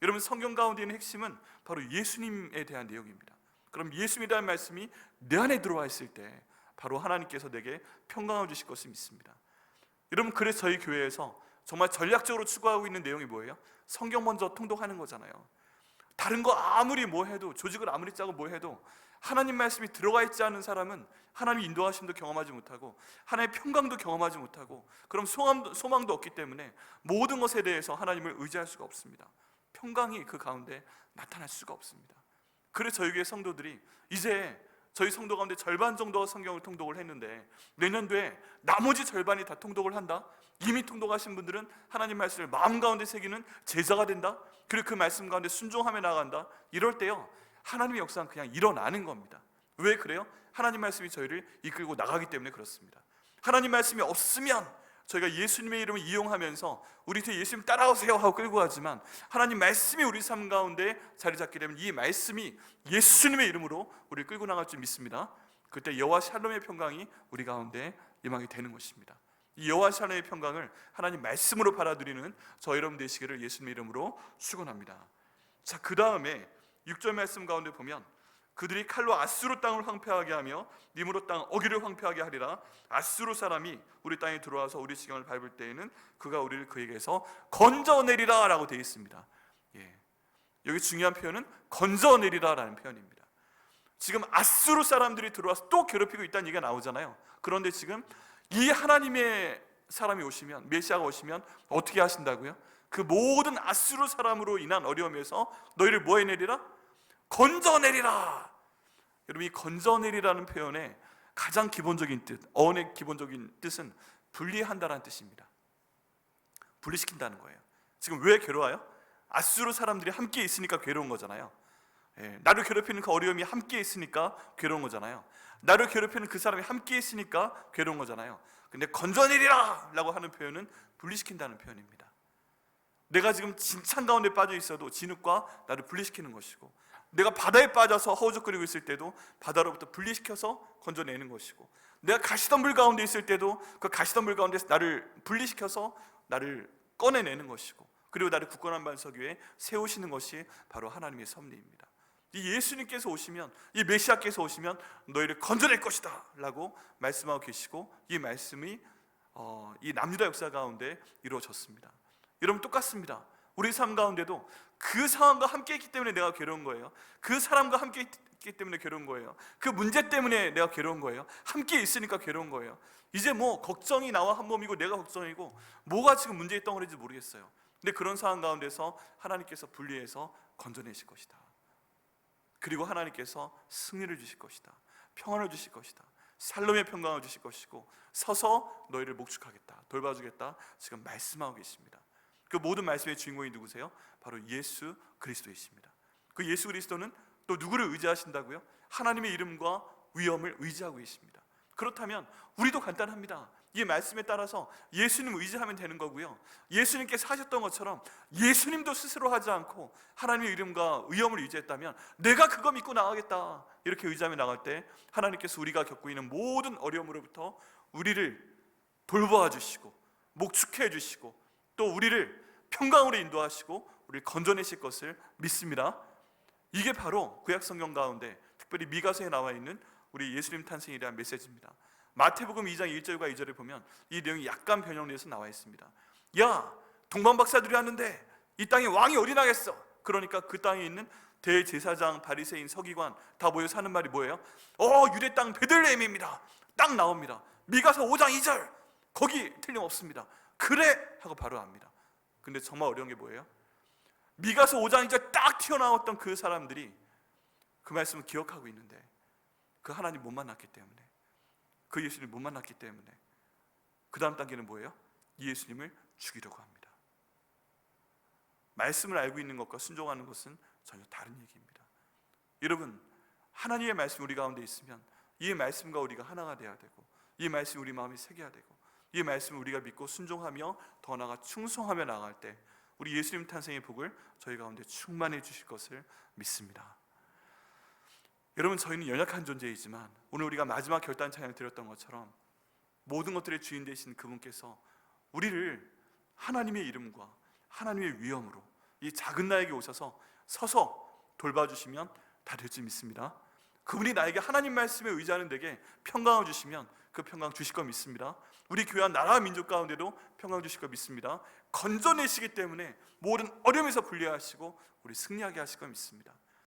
여러분 성경 가운데 있는 핵심은 바로 예수님에 대한 내용입니다. 그럼 예수님에 대한 말씀이 내 안에 들어와 있을 때 바로 하나님께서 내게 평강을 주실 것을 믿습니다. 여러분 그래서 저희 교회에서 정말 전략적으로 추구하고 있는 내용이 뭐예요? 성경 먼저 통독하는 거잖아요. 다른 거 아무리 뭐 해도, 조직을 아무리 짜고 뭐 해도 하나님 말씀이 들어가 있지 않은 사람은 하나님의 인도하심도 경험하지 못하고 하나님의 평강도 경험하지 못하고, 그럼 소망도 없기 때문에 모든 것에 대해서 하나님을 의지할 수가 없습니다. 평강이 그 가운데 나타날 수가 없습니다. 그래서 저희 교회 성도들이 이제 저희 성도 가운데 절반 정도가 성경을 통독을 했는데 내년도에 나머지 절반이 다 통독을 한다? 이미 통독하신 분들은 하나님 말씀을 마음 가운데 새기는 제자가 된다? 그리고 그 말씀 가운데 순종하며 나간다? 이럴 때요 하나님의 역사는 그냥 일어나는 겁니다. 왜 그래요? 하나님 말씀이 저희를 이끌고 나가기 때문에 그렇습니다. 하나님 말씀이 없으면 저희가 예수님의 이름을 이용하면서 우리 뒤에 예수님 따라오세요 하고 끌고 가지만, 하나님 말씀이 우리 삶 가운데 자리 잡게 되면 이 말씀이 예수님의 이름으로 우리를 끌고 나갈 줄 믿습니다. 그때 여호와 샬롬의 평강이 우리 가운데 임하게 되는 것입니다. 이 여호와 샬롬의 평강을 하나님 말씀으로 받아들이는 저 여러분 되시기를 예수님의 이름으로 축원합니다. 자, 그 다음에 6절 말씀 가운데 보면 그들이 칼로 아수르 땅을 황폐하게 하며 니므롯 땅 어기를 황폐하게 하리라. 아수르 사람이 우리 땅에 들어와서 우리 지경을 밟을 때에는 그가 우리를 그에게서 건져내리라 라고 되어 있습니다. 여기 중요한 표현은 건져내리라 라는 표현입니다. 지금 아수르 사람들이 들어와서 또 괴롭히고 있다는 얘기가 나오잖아요. 그런데 지금 이 하나님의 사람이 오시면, 메시아가 오시면 어떻게 하신다고요? 그 모든 아수르 사람으로 인한 어려움에서 너희를 뭐 해내리라? 건져내리라. 여러분 이 건져내리라는 표현의 가장 기본적인 뜻, 어원의 기본적인 뜻은 분리한다라는 뜻입니다. 분리시킨다는 거예요. 지금 왜 괴로워요? 아수르 사람들이 함께 있으니까 괴로운 거잖아요. 나를 괴롭히는 그 어려움이 함께 있으니까 괴로운 거잖아요. 나를 괴롭히는 그 사람이 함께 있으니까 괴로운 거잖아요. 근데 건져내리라 라고 하는 표현은 분리시킨다는 표현입니다. 내가 지금 진창 가운데 빠져 있어도 진흙과 나를 분리시키는 것이고, 내가 바다에 빠져서 허우적거리고 있을 때도 바다로부터 분리시켜서 건져내는 것이고, 내가 가시덤불 가운데 있을 때도 그 가시덤불 가운데서 나를 분리시켜서 나를 꺼내내는 것이고, 그리고 나를 굳건한 반석 위에 세우시는 것이 바로 하나님의 섭리입니다. 이 예수님께서 오시면, 이 메시아께서 오시면 너희를 건져낼 것이다 라고 말씀하고 계시고, 이 말씀이 이 남유다 역사 가운데 이루어졌습니다. 여러분 똑같습니다. 우리 삶 가운데도 그 상황과 함께 있기 때문에 내가 괴로운 거예요. 그 사람과 함께 있기 때문에 괴로운 거예요. 그 문제 때문에 내가 괴로운 거예요. 함께 있으니까 괴로운 거예요. 이제 뭐 걱정이 나와 한 몸이고 내가 걱정이고 뭐가 지금 문제의 덩어리인지 모르겠어요. 근데 그런 상황 가운데서 하나님께서 분리해서 건져내실 것이다. 그리고 하나님께서 승리를 주실 것이다. 평안을 주실 것이다. 살롬의 평강을 주실 것이고 서서 너희를 목축하겠다, 돌봐주겠다 지금 말씀하고 계십니다. 그 모든 말씀의 주인공이 누구세요? 바로 예수 그리스도이십니다. 그 예수 그리스도는 또 누구를 의지하신다고요? 하나님의 이름과 위엄을 의지하고 계십니다. 그렇다면 우리도 간단합니다. 이 말씀에 따라서 예수님 의지하면 되는 거고요, 예수님께서 하셨던 것처럼 예수님도 스스로 하지 않고 하나님의 이름과 위엄을 의지했다면 내가 그거 믿고 나가겠다 이렇게 의지하며 나갈 때 하나님께서 우리가 겪고 있는 모든 어려움으로부터 우리를 돌보아 주시고 목축해 주시고 또 우리를 평강으로 인도하시고 우리를 건져내실 것을 믿습니다. 이게 바로 구약성경 가운데 특별히 미가서에 나와 있는 우리 예수님 탄생에 대한 메시지입니다. 마태복음 2장 1절과 2절에 보면 이 내용이 약간 변형돼서 나와 있습니다. 야, 동방박사들이 왔는데 이 땅에 왕이 어디 나겠어? 그러니까 그 땅에 있는 대제사장, 바리새인, 서기관 다 모여서 하는 말이 뭐예요? 유대 땅 베들레헴입니다. 딱 나옵니다. 미가서 5장 2절 거기 틀림없습니다. 그래 하고 바로 압니다. 근데 정말 어려운 게 뭐예요? 미가서 5장 2절 딱 튀어나왔던 그 사람들이 그 말씀을 기억하고 있는데 그 하나님 못 만났기 때문에, 그 예수님 못 만났기 때문에 그 다음 단계는 뭐예요? 예수님을 죽이려고 합니다. 말씀을 알고 있는 것과 순종하는 것은 전혀 다른 얘기입니다. 여러분, 하나님의 말씀이 우리 가운데 있으면 이 말씀과 우리가 하나가 돼야 되고, 이 말씀이 우리 마음에 새겨야 되고, 이 말씀을 우리가 믿고 순종하며 더 나아가 충성하며 나아갈 때 우리 예수님 탄생의 복을 저희 가운데 충만해 주실 것을 믿습니다. 여러분, 저희는 연약한 존재이지만 오늘 우리가 마지막 결단 찬양 드렸던 것처럼 모든 것들의 주인 되신 그분께서 우리를 하나님의 이름과 하나님의 위엄으로 이 작은 나에게 오셔서 서서 돌봐주시면 다 될 줄 믿습니다. 그분이 나에게 하나님 말씀에 의지하는 데게 평강을 주시면 그 평강 주실 거 믿습니다. 우리 교회와 나라와 민족 가운데도 평강 주실 거 믿습니다. 건져내시기 때문에 모든 어려움에서 분리하시고 우리 승리하게 하실 거 믿습니다.